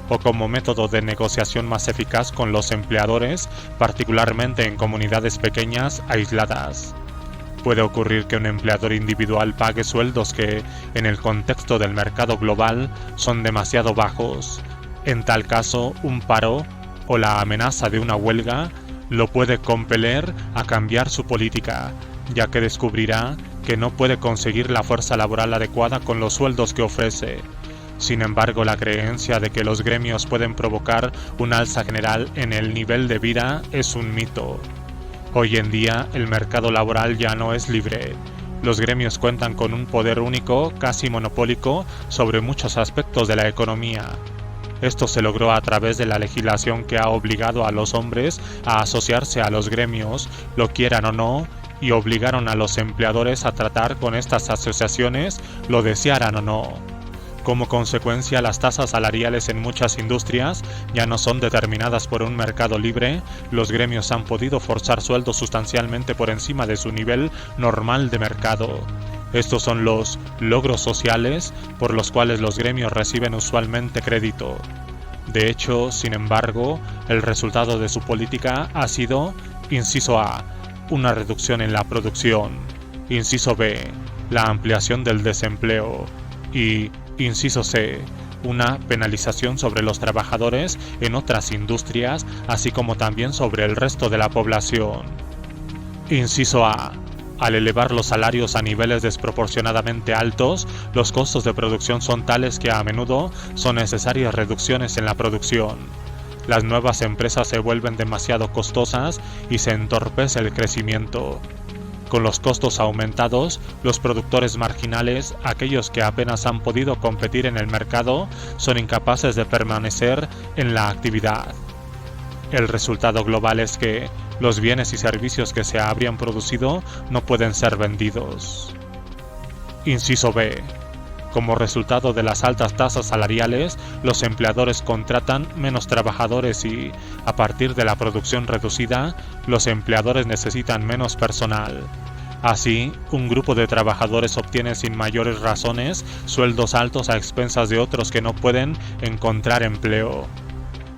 o como método de negociación más eficaz con los empleadores, particularmente en comunidades pequeñas aisladas. Puede ocurrir que un empleador individual pague sueldos que, en el contexto del mercado global, son demasiado bajos. En tal caso, un paro o la amenaza de una huelga lo puede compeler a cambiar su política, ya que descubrirá que no puede conseguir la fuerza laboral adecuada con los sueldos que ofrece. Sin embargo, la creencia de que los gremios pueden provocar un alza general en el nivel de vida es un mito. Hoy en día, el mercado laboral ya no es libre. Los gremios cuentan con un poder único, casi monopólico, sobre muchos aspectos de la economía. Esto se logró a través de la legislación que ha obligado a los hombres a asociarse a los gremios, lo quieran o no, y obligaron a los empleadores a tratar con estas asociaciones, lo desearan o no. Como consecuencia, las tasas salariales en muchas industrias ya no son determinadas por un mercado libre. Los gremios han podido forzar sueldos sustancialmente por encima de su nivel normal de mercado. Estos son los logros sociales por los cuales los gremios reciben usualmente crédito. De hecho, sin embargo, el resultado de su política ha sido, inciso A, una reducción en la producción, inciso B, la ampliación del desempleo y, inciso C, una penalización sobre los trabajadores en otras industrias, así como también sobre el resto de la población. Inciso A. Al elevar los salarios a niveles desproporcionadamente altos, los costos de producción son tales que a menudo son necesarias reducciones en la producción. Las nuevas empresas se vuelven demasiado costosas y se entorpece el crecimiento. Con los costos aumentados, los productores marginales, aquellos que apenas han podido competir en el mercado, son incapaces de permanecer en la actividad. El resultado global es que los bienes y servicios que se habrían producido no pueden ser vendidos. Inciso B. Como resultado de las altas tasas salariales, los empleadores contratan menos trabajadores y, a partir de la producción reducida, los empleadores necesitan menos personal. Así, un grupo de trabajadores obtiene sin mayores razones sueldos altos a expensas de otros que no pueden encontrar empleo.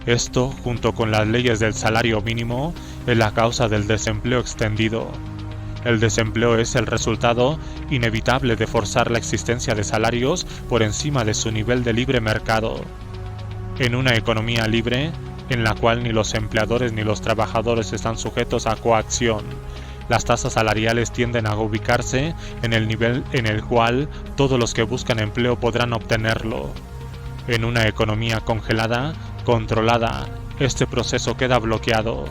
Esto, junto con las leyes del salario mínimo, es la causa del desempleo extendido. El desempleo es el resultado inevitable de forzar la existencia de salarios por encima de su nivel de libre mercado. En una economía libre, en la cual ni los empleadores ni los trabajadores están sujetos a coacción, las tasas salariales tienden a ubicarse en el nivel en el cual todos los que buscan empleo podrán obtenerlo. En una economía congelada, controlada, este proceso queda bloqueado.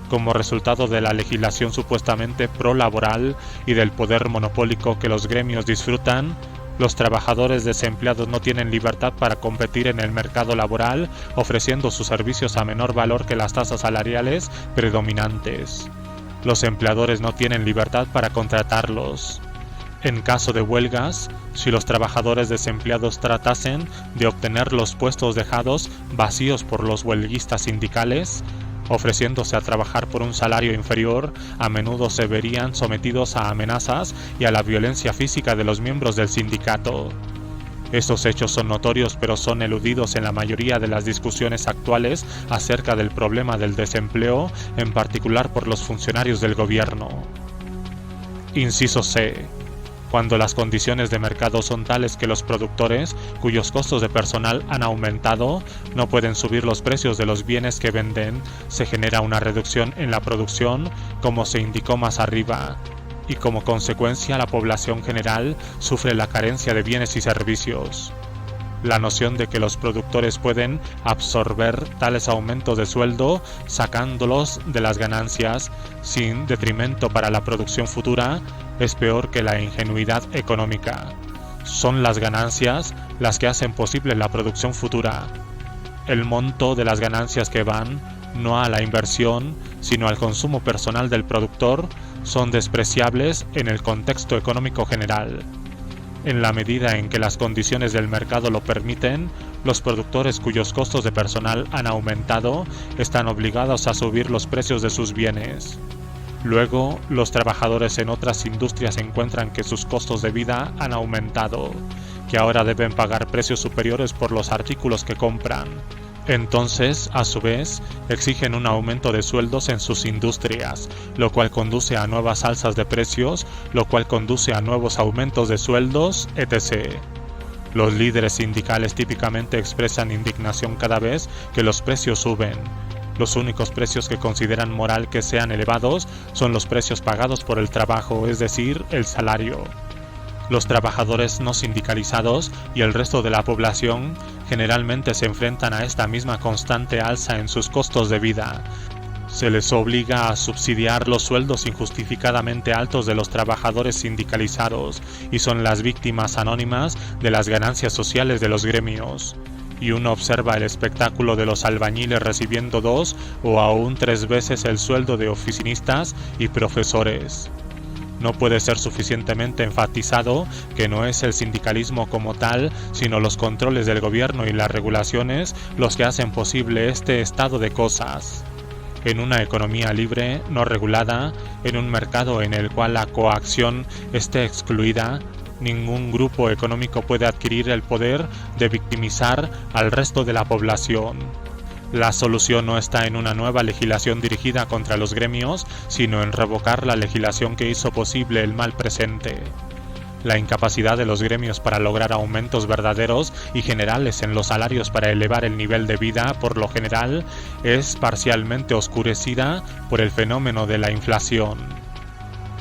Como resultado de la legislación supuestamente pro-laboral y del poder monopólico que los gremios disfrutan, los trabajadores desempleados no tienen libertad para competir en el mercado laboral, ofreciendo sus servicios a menor valor que las tasas salariales predominantes. Los empleadores no tienen libertad para contratarlos. En caso de huelgas, si los trabajadores desempleados tratasen de obtener los puestos dejados vacíos por los huelguistas sindicales, ofreciéndose a trabajar por un salario inferior, a menudo se verían sometidos a amenazas y a la violencia física de los miembros del sindicato. Estos hechos son notorios, pero son eludidos en la mayoría de las discusiones actuales acerca del problema del desempleo, en particular por los funcionarios del gobierno. Inciso C. Cuando las condiciones de mercado son tales que los productores, cuyos costos de personal han aumentado, no pueden subir los precios de los bienes que venden, se genera una reducción en la producción, como se indicó más arriba, y como consecuencia la población general sufre la carencia de bienes y servicios. La noción de que los productores pueden absorber tales aumentos de sueldo sacándolos de las ganancias sin detrimento para la producción futura es peor que la ingenuidad económica. Son las ganancias las que hacen posible la producción futura. El monto de las ganancias que van no a la inversión, sino al consumo personal del productor, son despreciables en el contexto económico general. En la medida en que las condiciones del mercado lo permiten, los productores cuyos costos de personal han aumentado están obligados a subir los precios de sus bienes. Luego, los trabajadores en otras industrias encuentran que sus costos de vida han aumentado, que ahora deben pagar precios superiores por los artículos que compran, Entonces, a su vez, exigen un aumento de sueldos en sus industrias, lo cual conduce a nuevas alzas de precios, lo cual conduce a nuevos aumentos de sueldos, etc. Los líderes sindicales típicamente expresan indignación cada vez que los precios suben. Los únicos precios que consideran moral que sean elevados son los precios pagados por el trabajo, es decir, el salario. Los trabajadores no sindicalizados y el resto de la población generalmente se enfrentan a esta misma constante alza en sus costos de vida. Se les obliga a subsidiar los sueldos injustificadamente altos de los trabajadores sindicalizados y son las víctimas anónimas de las ganancias sociales de los gremios. Y uno observa el espectáculo de los albañiles recibiendo 2 o aún 3 veces el sueldo de oficinistas y profesores. No puede ser suficientemente enfatizado que no es el sindicalismo como tal, sino los controles del gobierno y las regulaciones los que hacen posible este estado de cosas. En una economía libre, no regulada, en un mercado en el cual la coacción esté excluida, ningún grupo económico puede adquirir el poder de victimizar al resto de la población. La solución no está en una nueva legislación dirigida contra los gremios, sino en revocar la legislación que hizo posible el mal presente. La incapacidad de los gremios para lograr aumentos verdaderos y generales en los salarios para elevar el nivel de vida, por lo general, es parcialmente oscurecida por el fenómeno de la inflación.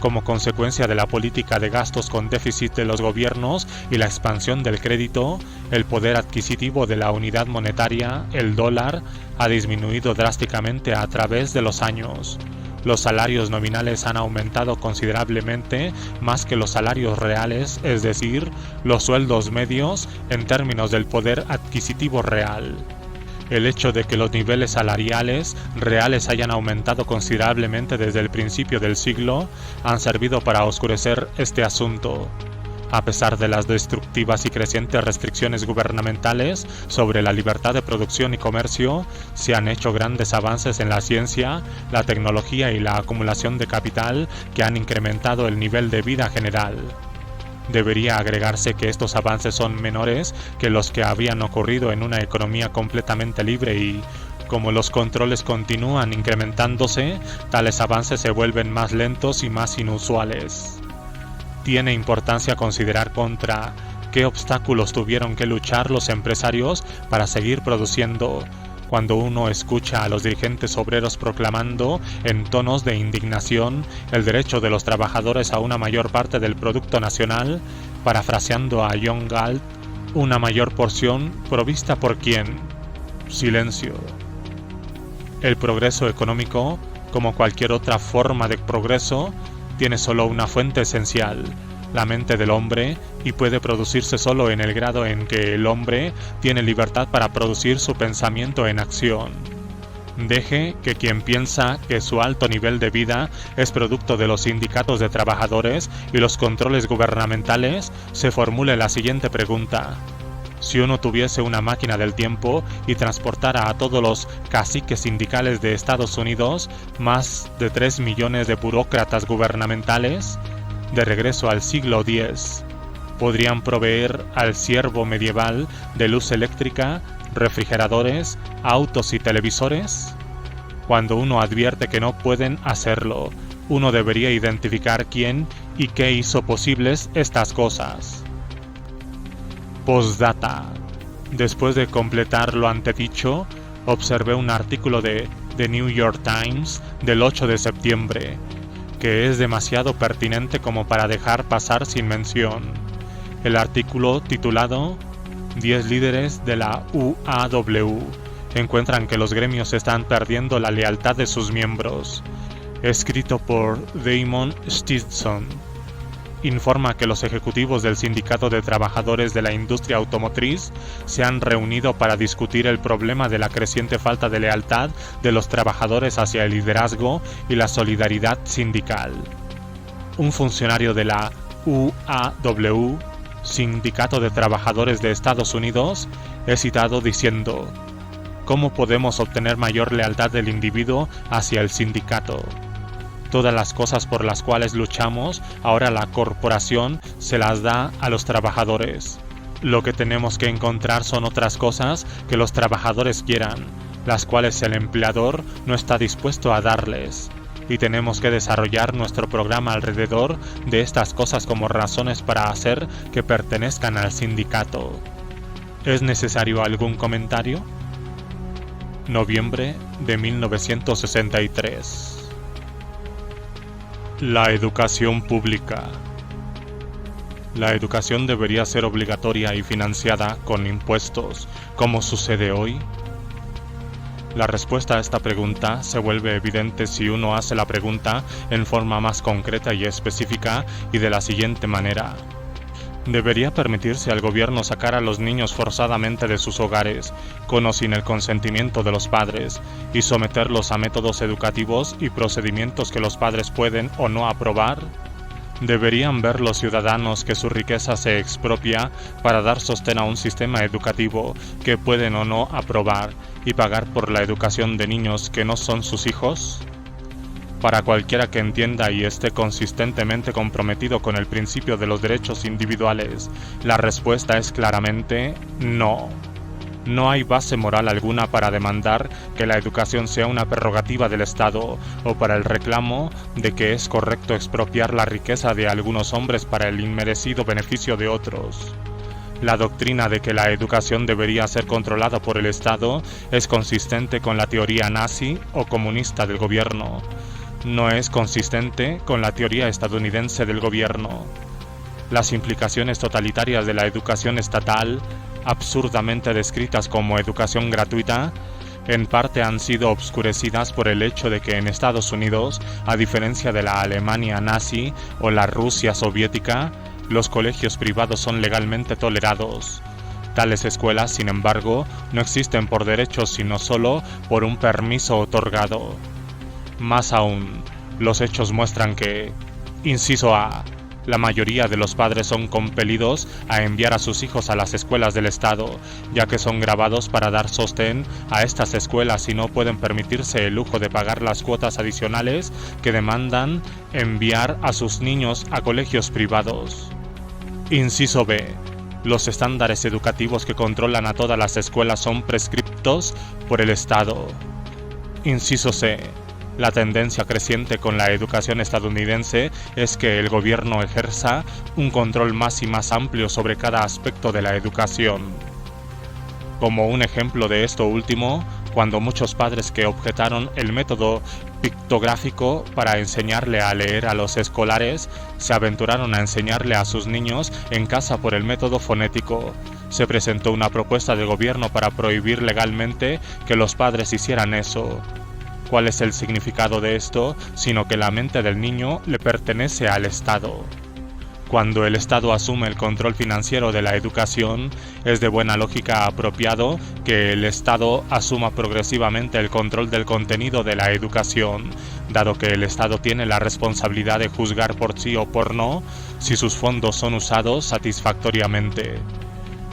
Como consecuencia de la política de gastos con déficit de los gobiernos y la expansión del crédito, el poder adquisitivo de la unidad monetaria, el dólar, ha disminuido drásticamente a través de los años. Los salarios nominales han aumentado considerablemente más que los salarios reales, es decir, los sueldos medios en términos del poder adquisitivo real. El hecho de que los niveles salariales reales hayan aumentado considerablemente desde el principio del siglo han servido para oscurecer este asunto. A pesar de las destructivas y crecientes restricciones gubernamentales sobre la libertad de producción y comercio, se han hecho grandes avances en la ciencia, la tecnología y la acumulación de capital que han incrementado el nivel de vida general. Debería agregarse que estos avances son menores que los que habían ocurrido en una economía completamente libre y, como los controles continúan incrementándose, tales avances se vuelven más lentos y más inusuales. Tiene importancia considerar contra qué obstáculos tuvieron que luchar los empresarios para seguir produciendo, cuando uno escucha a los dirigentes obreros proclamando en tonos de indignación el derecho de los trabajadores a una mayor parte del producto nacional, parafraseando a John Galt, una mayor porción provista por quién. Silencio. El progreso económico, como cualquier otra forma de progreso, tiene solo una fuente esencial, la mente del hombre, y puede producirse solo en el grado en que el hombre tiene libertad para producir su pensamiento en acción. Deje que quien piensa que su alto nivel de vida es producto de los sindicatos de trabajadores y los controles gubernamentales se formule la siguiente pregunta. Si uno tuviese una máquina del tiempo y transportara a todos los caciques sindicales de Estados Unidos, más de 3 millones de burócratas gubernamentales, de regreso al siglo X, podrían proveer al siervo medieval de luz eléctrica, refrigeradores, autos y televisores? Cuando uno advierte que no pueden hacerlo, uno debería identificar quién y qué hizo posibles estas cosas. Postdata. Después de completar lo antedicho, observé un artículo de The New York Times del 8 de septiembre, que es demasiado pertinente como para dejar pasar sin mención. El artículo, titulado 10 líderes de la UAW encuentran que los gremios están perdiendo la lealtad de sus miembros, escrito por Damon Stinson, informa que los ejecutivos del Sindicato de Trabajadores de la Industria Automotriz se han reunido para discutir el problema de la creciente falta de lealtad de los trabajadores hacia el liderazgo y la solidaridad sindical. Un funcionario de la UAW, Sindicato de Trabajadores de Estados Unidos, es citado diciendo: ¿cómo podemos obtener mayor lealtad del individuo hacia el sindicato? Todas las cosas por las cuales luchamos, ahora la corporación se las da a los trabajadores. Lo que tenemos que encontrar son otras cosas que los trabajadores quieran, las cuales el empleador no está dispuesto a darles. Y tenemos que desarrollar nuestro programa alrededor de estas cosas como razones para hacer que pertenezcan al sindicato. ¿Es necesario algún comentario? Noviembre de 1963. La educación pública. ¿La educación debería ser obligatoria y financiada con impuestos, como sucede hoy? La respuesta a esta pregunta se vuelve evidente si uno hace la pregunta en forma más concreta y específica y de la siguiente manera. ¿Debería permitirse al gobierno sacar a los niños forzadamente de sus hogares, con o sin el consentimiento de los padres, y someterlos a métodos educativos y procedimientos que los padres pueden o no aprobar? ¿Deberían ver los ciudadanos que su riqueza se expropia para dar sostén a un sistema educativo que pueden o no aprobar y pagar por la educación de niños que no son sus hijos? Para cualquiera que entienda y esté consistentemente comprometido con el principio de los derechos individuales, la respuesta es claramente no. No hay base moral alguna para demandar que la educación sea una prerrogativa del Estado o para el reclamo de que es correcto expropiar la riqueza de algunos hombres para el inmerecido beneficio de otros. La doctrina de que la educación debería ser controlada por el Estado es consistente con la teoría nazi o comunista del gobierno. No es consistente con la teoría estadounidense del gobierno. Las implicaciones totalitarias de la educación estatal, absurdamente descritas como educación gratuita, en parte han sido obscurecidas por el hecho de que en Estados Unidos, a diferencia de la Alemania nazi o la Rusia soviética, los colegios privados son legalmente tolerados. Tales escuelas, sin embargo, no existen por derecho sino solo por un permiso otorgado. Más aún, los hechos muestran que, inciso A, la mayoría de los padres son compelidos a enviar a sus hijos a las escuelas del Estado, ya que son grabados para dar sostén a estas escuelas y no pueden permitirse el lujo de pagar las cuotas adicionales que demandan enviar a sus niños a colegios privados. Inciso B. Los estándares educativos que controlan a todas las escuelas son prescriptos por el Estado. Inciso C. La tendencia creciente con la educación estadounidense es que el gobierno ejerza un control más y más amplio sobre cada aspecto de la educación. Como un ejemplo de esto último, cuando muchos padres que objetaron el método pictográfico para enseñarle a leer a los escolares se aventuraron a enseñarle a sus niños en casa por el método fonético, se presentó una propuesta del gobierno para prohibir legalmente que los padres hicieran eso. ¿Cuál es el significado de esto? Sino que la mente del niño le pertenece al Estado. Cuando el Estado asume el control financiero de la educación, es de buena lógica apropiado que el Estado asuma progresivamente el control del contenido de la educación, dado que el Estado tiene la responsabilidad de juzgar por sí o por no si sus fondos son usados satisfactoriamente.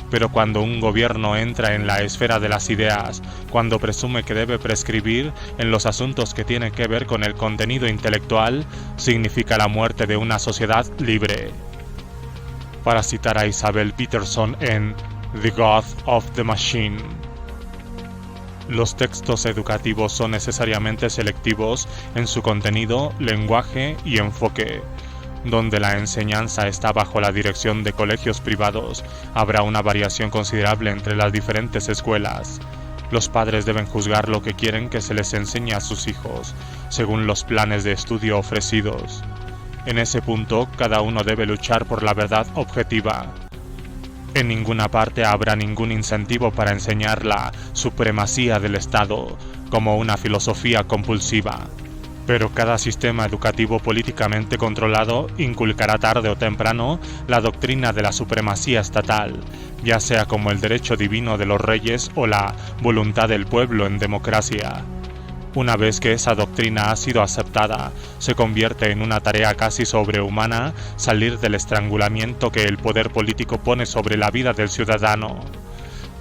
Pero cuando un gobierno entra en la esfera de las ideas, cuando presume que debe prescribir en los asuntos que tienen que ver con el contenido intelectual, significa la muerte de una sociedad libre. Para citar a Isabel Peterson en The God of the Machine, los textos educativos son necesariamente selectivos en su contenido, lenguaje y enfoque. Donde la enseñanza está bajo la dirección de colegios privados, habrá una variación considerable entre las diferentes escuelas. Los padres deben juzgar lo que quieren que se les enseñe a sus hijos, según los planes de estudio ofrecidos. En ese punto, cada uno debe luchar por la verdad objetiva. En ninguna parte habrá ningún incentivo para enseñar la supremacía del Estado como una filosofía compulsiva. Pero cada sistema educativo políticamente controlado inculcará tarde o temprano la doctrina de la supremacía estatal, ya sea como el derecho divino de los reyes o la voluntad del pueblo en democracia. Una vez que esa doctrina ha sido aceptada, se convierte en una tarea casi sobrehumana salir del estrangulamiento que el poder político pone sobre la vida del ciudadano.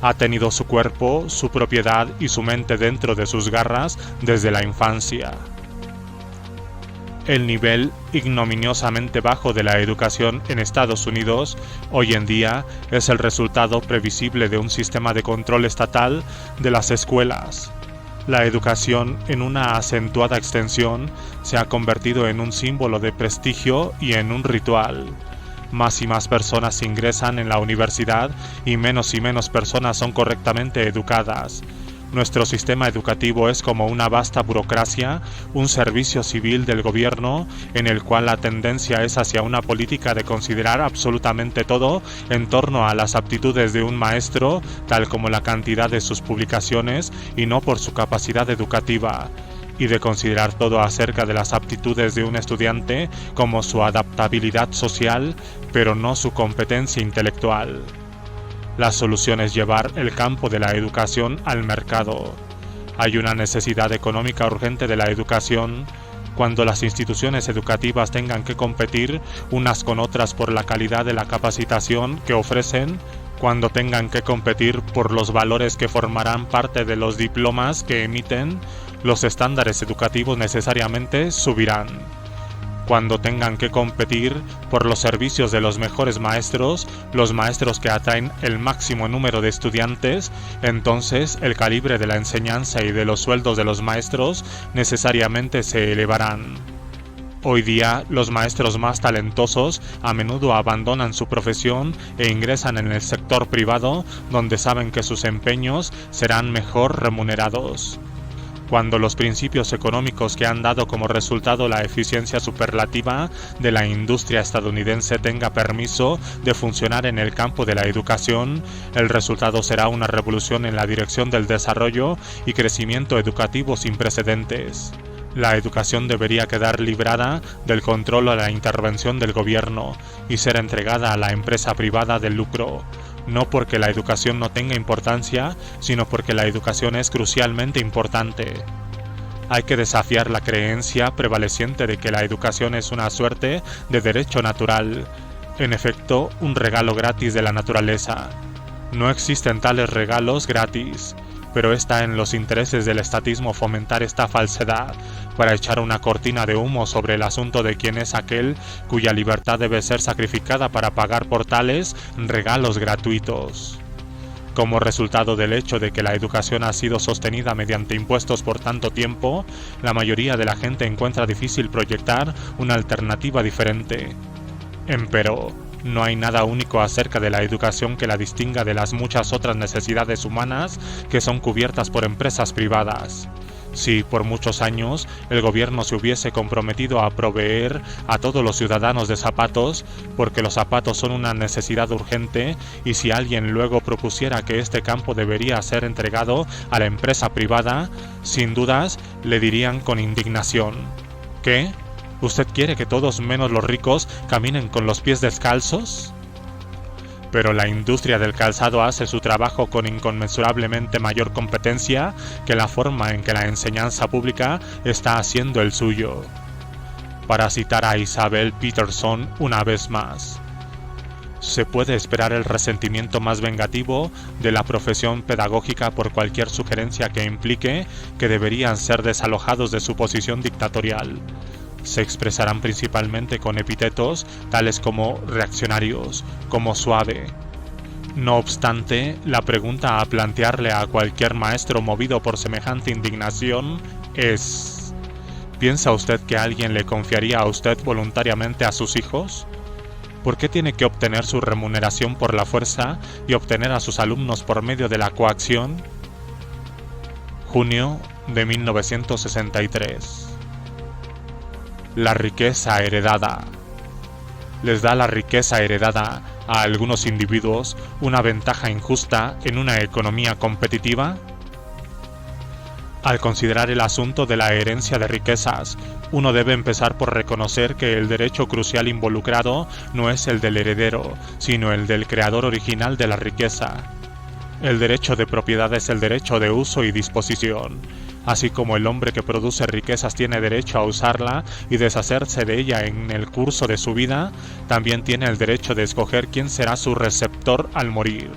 Ha tenido su cuerpo, su propiedad y su mente dentro de sus garras desde la infancia. El nivel ignominiosamente bajo de la educación en Estados Unidos hoy en día es el resultado previsible de un sistema de control estatal de las escuelas. La educación, en una acentuada extensión, se ha convertido en un símbolo de prestigio y en un ritual. Más y más personas ingresan en la universidad y menos personas son correctamente educadas. Nuestro sistema educativo es como una vasta burocracia, un servicio civil del gobierno en el cual la tendencia es hacia una política de considerar absolutamente todo en torno a las aptitudes de un maestro, tal como la cantidad de sus publicaciones y no por su capacidad educativa, y de considerar todo acerca de las aptitudes de un estudiante como su adaptabilidad social, pero no su competencia intelectual. La solución es llevar el campo de la educación al mercado. Hay una necesidad económica urgente de la educación. Cuando las instituciones educativas tengan que competir unas con otras por la calidad de la capacitación que ofrecen, cuando tengan que competir por los valores que formarán parte de los diplomas que emiten, los estándares educativos necesariamente subirán. Cuando tengan que competir por los servicios de los mejores maestros, los maestros que atraen el máximo número de estudiantes, entonces el calibre de la enseñanza y de los sueldos de los maestros necesariamente se elevarán. Hoy día, los maestros más talentosos a menudo abandonan su profesión e ingresan en el sector privado, donde saben que sus empeños serán mejor remunerados. Cuando los principios económicos que han dado como resultado la eficiencia superlativa de la industria estadounidense tenga permiso de funcionar en el campo de la educación, el resultado será una revolución en la dirección del desarrollo y crecimiento educativo sin precedentes. La educación debería quedar librada del control o la intervención del gobierno y ser entregada a la empresa privada de lucro. No porque la educación no tenga importancia, sino porque la educación es crucialmente importante. Hay que desafiar la creencia prevaleciente de que la educación es una suerte de derecho natural, en efecto, un regalo gratis de la naturaleza. No existen tales regalos gratis, pero está en los intereses del estatismo fomentar esta falsedad para echar una cortina de humo sobre el asunto de quién es aquel cuya libertad debe ser sacrificada para pagar por tales regalos gratuitos. Como resultado del hecho de que la educación ha sido sostenida mediante impuestos por tanto tiempo, la mayoría de la gente encuentra difícil proyectar una alternativa diferente. Empero, no hay nada único acerca de la educación que la distinga de las muchas otras necesidades humanas que son cubiertas por empresas privadas. Si por muchos años el gobierno se hubiese comprometido a proveer a todos los ciudadanos de zapatos, porque los zapatos son una necesidad urgente, y si alguien luego propusiera que este campo debería ser entregado a la empresa privada, sin dudas le dirían con indignación: ¿qué? ¿Usted quiere que todos menos los ricos caminen con los pies descalzos? Pero la industria del calzado hace su trabajo con inconmensurablemente mayor competencia que la forma en que la enseñanza pública está haciendo el suyo. Para citar a Isabel Peterson una vez más, se puede esperar el resentimiento más vengativo de la profesión pedagógica por cualquier sugerencia que implique que deberían ser desalojados de su posición dictatorial. Se expresarán principalmente con epítetos tales como reaccionarios, como suave. No obstante, la pregunta a plantearle a cualquier maestro movido por semejante indignación es: ¿piensa usted que alguien le confiaría a usted voluntariamente a sus hijos? ¿Por qué tiene que obtener su remuneración por la fuerza y obtener a sus alumnos por medio de la coacción? Junio de 1963. La riqueza heredada. ¿Les da la riqueza heredada a algunos individuos una ventaja injusta en una economía competitiva? Al considerar el asunto de la herencia de riquezas, uno debe empezar por reconocer que el derecho crucial involucrado no es el del heredero, sino el del creador original de la riqueza. El derecho de propiedad es el derecho de uso y disposición. Así como el hombre que produce riquezas tiene derecho a usarla y deshacerse de ella en el curso de su vida, también tiene el derecho de escoger quién será su receptor al morir.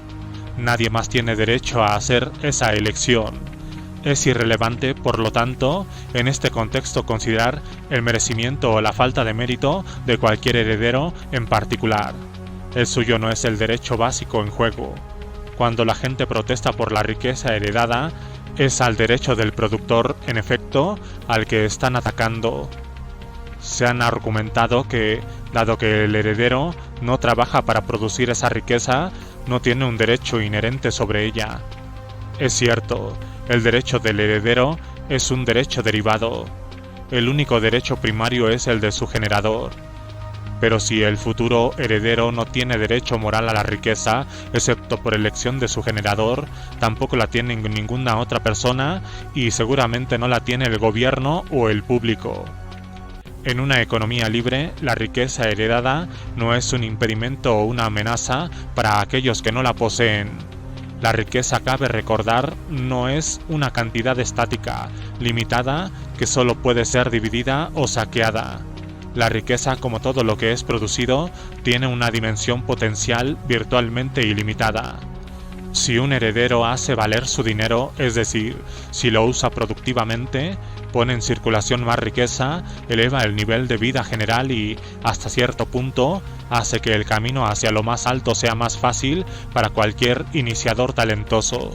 Nadie más tiene derecho a hacer esa elección. Es irrelevante, por lo tanto, en este contexto considerar el merecimiento o la falta de mérito de cualquier heredero en particular. El suyo no es el derecho básico en juego. Cuando la gente protesta por la riqueza heredada, es al derecho del productor, en efecto, al que están atacando. Se han argumentado que, dado que el heredero no trabaja para producir esa riqueza, no tiene un derecho inherente sobre ella. Es cierto, el derecho del heredero es un derecho derivado. El único derecho primario es el de su generador. Pero si el futuro heredero no tiene derecho moral a la riqueza, excepto por elección de su generador, tampoco la tiene ninguna otra persona y seguramente no la tiene el gobierno o el público. En una economía libre, la riqueza heredada no es un impedimento o una amenaza para aquellos que no la poseen. La riqueza, cabe recordar, no es una cantidad estática, limitada, que solo puede ser dividida o saqueada. La riqueza, como todo lo que es producido, tiene una dimensión potencial virtualmente ilimitada. Si un heredero hace valer su dinero, es decir, si lo usa productivamente, pone en circulación más riqueza, eleva el nivel de vida general y, hasta cierto punto, hace que el camino hacia lo más alto sea más fácil para cualquier iniciador talentoso.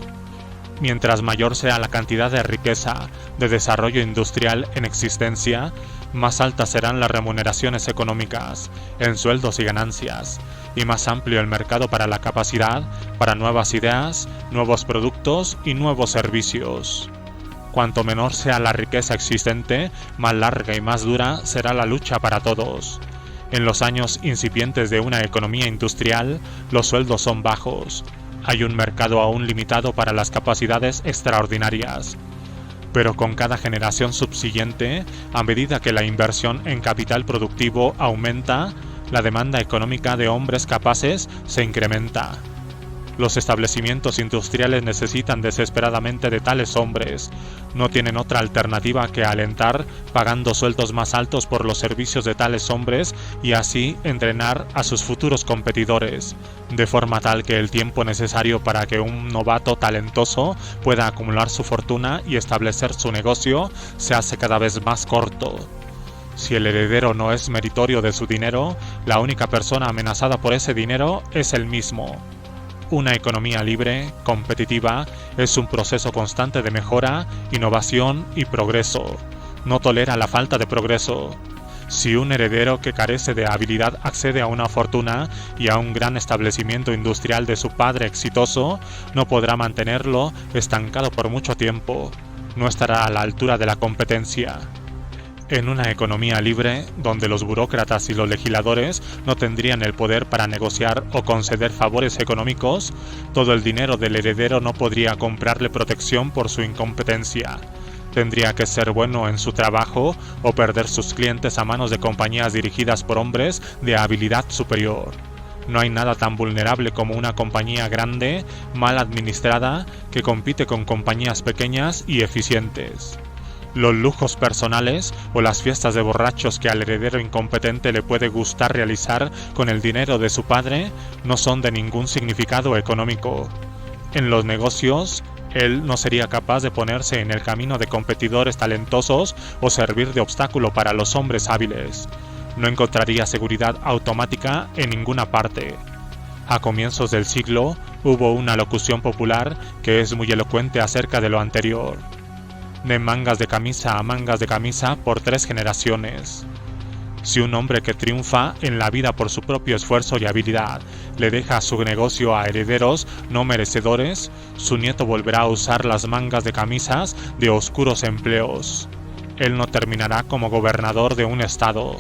Mientras mayor sea la cantidad de riqueza, de desarrollo industrial en existencia, más altas serán las remuneraciones económicas, en sueldos y ganancias, y más amplio el mercado para la capacidad, para nuevas ideas, nuevos productos y nuevos servicios. Cuanto menor sea la riqueza existente, más larga y más dura será la lucha para todos. En los años incipientes de una economía industrial, los sueldos son bajos. Hay un mercado aún limitado para las capacidades extraordinarias. Pero con cada generación subsiguiente, a medida que la inversión en capital productivo aumenta, la demanda económica de hombres capaces se incrementa. Los establecimientos industriales necesitan desesperadamente de tales hombres. No tienen otra alternativa que alentar pagando sueldos más altos por los servicios de tales hombres y así entrenar a sus futuros competidores, de forma tal que el tiempo necesario para que un novato talentoso pueda acumular su fortuna y establecer su negocio se hace cada vez más corto. Si el heredero no es meritorio de su dinero, la única persona amenazada por ese dinero es él mismo. Una economía libre, competitiva, es un proceso constante de mejora, innovación y progreso. No tolera la falta de progreso. Si un heredero que carece de habilidad accede a una fortuna y a un gran establecimiento industrial de su padre exitoso, no podrá mantenerlo estancado por mucho tiempo. No estará a la altura de la competencia. En una economía libre, donde los burócratas y los legisladores no tendrían el poder para negociar o conceder favores económicos, todo el dinero del heredero no podría comprarle protección por su incompetencia. Tendría que ser bueno en su trabajo o perder sus clientes a manos de compañías dirigidas por hombres de habilidad superior. No hay nada tan vulnerable como una compañía grande, mal administrada, que compite con compañías pequeñas y eficientes. Los lujos personales o las fiestas de borrachos que al heredero incompetente le puede gustar realizar con el dinero de su padre no son de ningún significado económico. En los negocios, él no sería capaz de ponerse en el camino de competidores talentosos o servir de obstáculo para los hombres hábiles. No encontraría seguridad automática en ninguna parte. A comienzos del siglo hubo una locución popular que es muy elocuente acerca de lo anterior. De mangas de camisa a mangas de camisa por 3 generaciones. Si un hombre que triunfa en la vida por su propio esfuerzo y habilidad le deja su negocio a herederos no merecedores, su nieto volverá a usar las mangas de camisas de oscuros empleos. Él no terminará como gobernador de un estado.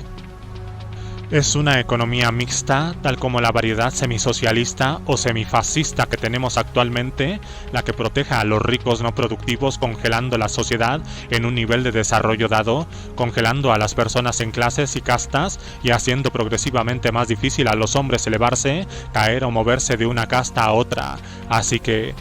Es una economía mixta, tal como la variedad semisocialista o semifascista que tenemos actualmente, la que proteja a los ricos no productivos congelando la sociedad en un nivel de desarrollo dado, congelando a las personas en clases y castas y haciendo progresivamente más difícil a los hombres elevarse, caer o moverse de una casta a otra. Así que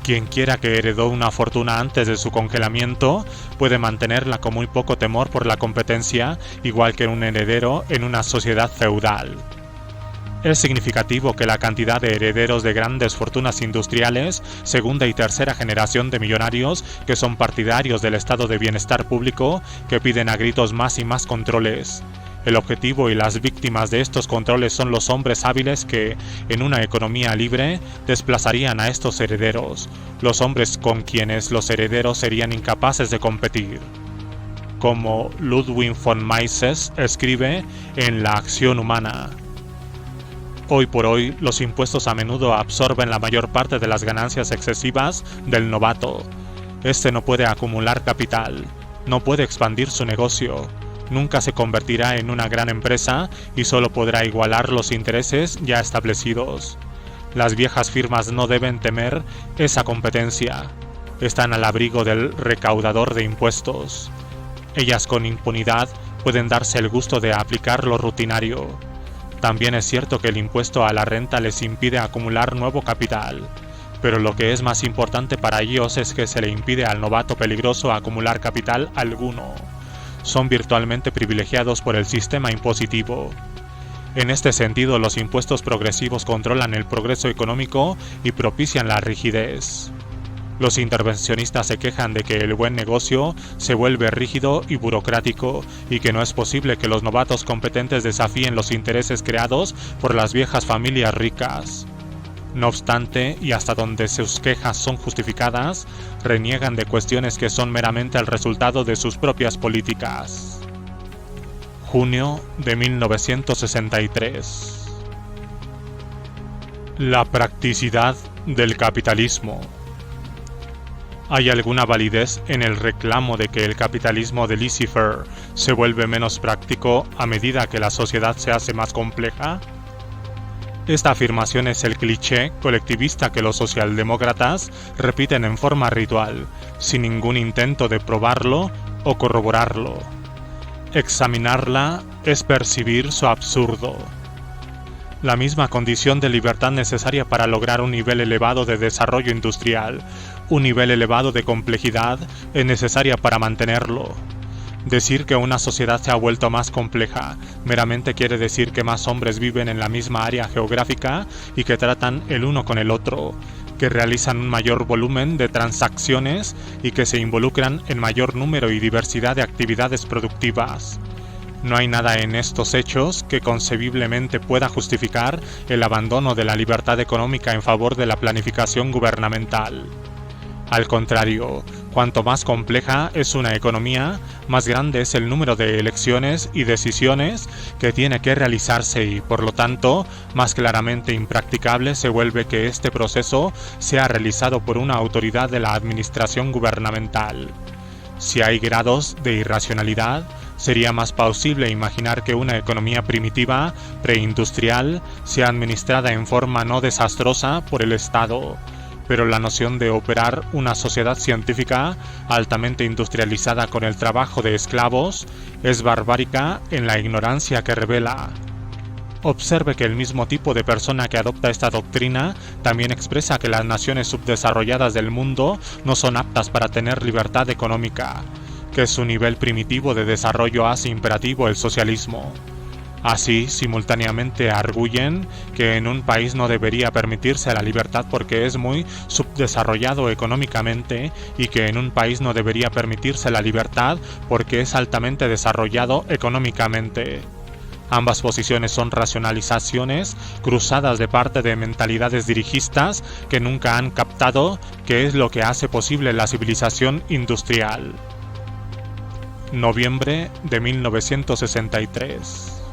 quien quiera que heredó una fortuna antes de su congelamiento puede mantenerla con muy poco temor por la competencia, igual que un heredero en una sociedad feudal. Es significativo que la cantidad de herederos de grandes fortunas industriales, segunda y tercera generación de millonarios que son partidarios del estado de bienestar público, que piden a gritos más y más controles. El objetivo y las víctimas de estos controles son los hombres hábiles que, en una economía libre, desplazarían a estos herederos, los hombres con quienes los herederos serían incapaces de competir. Como Ludwig von Mises escribe en La acción humana. Hoy por hoy, los impuestos a menudo absorben la mayor parte de las ganancias excesivas del novato. Este no puede acumular capital, no puede expandir su negocio, nunca se convertirá en una gran empresa y solo podrá igualar los intereses ya establecidos. Las viejas firmas no deben temer esa competencia. Están al abrigo del recaudador de impuestos. Ellas con impunidad pueden darse el gusto de aplicar lo rutinario. También es cierto que el impuesto a la renta les impide acumular nuevo capital, pero lo que es más importante para ellos es que se le impide al novato peligroso acumular capital alguno. Son virtualmente privilegiados por el sistema impositivo. En este sentido, los impuestos progresivos controlan el progreso económico y propician la rigidez. Los intervencionistas se quejan de que el buen negocio se vuelve rígido y burocrático y que no es posible que los novatos competentes desafíen los intereses creados por las viejas familias ricas. No obstante, y hasta donde sus quejas son justificadas, reniegan de cuestiones que son meramente el resultado de sus propias políticas. Junio de 1963. La practicidad del capitalismo. ¿Hay alguna validez en el reclamo de que el capitalismo de laissez-faire se vuelve menos práctico a medida que la sociedad se hace más compleja? Esta afirmación es el cliché colectivista que los socialdemócratas repiten en forma ritual, sin ningún intento de probarlo o corroborarlo. Examinarla es percibir su absurdo. La misma condición de libertad necesaria para lograr un nivel elevado de desarrollo industrial, un nivel elevado de complejidad, es necesaria para mantenerlo. Decir que una sociedad se ha vuelto más compleja meramente quiere decir que más hombres viven en la misma área geográfica y que tratan el uno con el otro, que realizan un mayor volumen de transacciones y que se involucran en mayor número y diversidad de actividades productivas. No hay nada en estos hechos que concebiblemente pueda justificar el abandono de la libertad económica en favor de la planificación gubernamental. Al contrario, cuanto más compleja es una economía, más grande es el número de elecciones y decisiones que tiene que realizarse y, por lo tanto, más claramente impracticable se vuelve que este proceso sea realizado por una autoridad de la administración gubernamental. Si hay grados de irracionalidad, sería más plausible imaginar que una economía primitiva, preindustrial, sea administrada en forma no desastrosa por el Estado. Pero la noción de operar una sociedad científica altamente industrializada con el trabajo de esclavos es barbárica en la ignorancia que revela. Observe que el mismo tipo de persona que adopta esta doctrina también expresa que las naciones subdesarrolladas del mundo no son aptas para tener libertad económica, que su nivel primitivo de desarrollo hace imperativo el socialismo. Así, simultáneamente arguyen que en un país no debería permitirse la libertad porque es muy subdesarrollado económicamente y que en un país no debería permitirse la libertad porque es altamente desarrollado económicamente. Ambas posiciones son racionalizaciones cruzadas de parte de mentalidades dirigistas que nunca han captado qué es lo que hace posible la civilización industrial. Noviembre de 1963.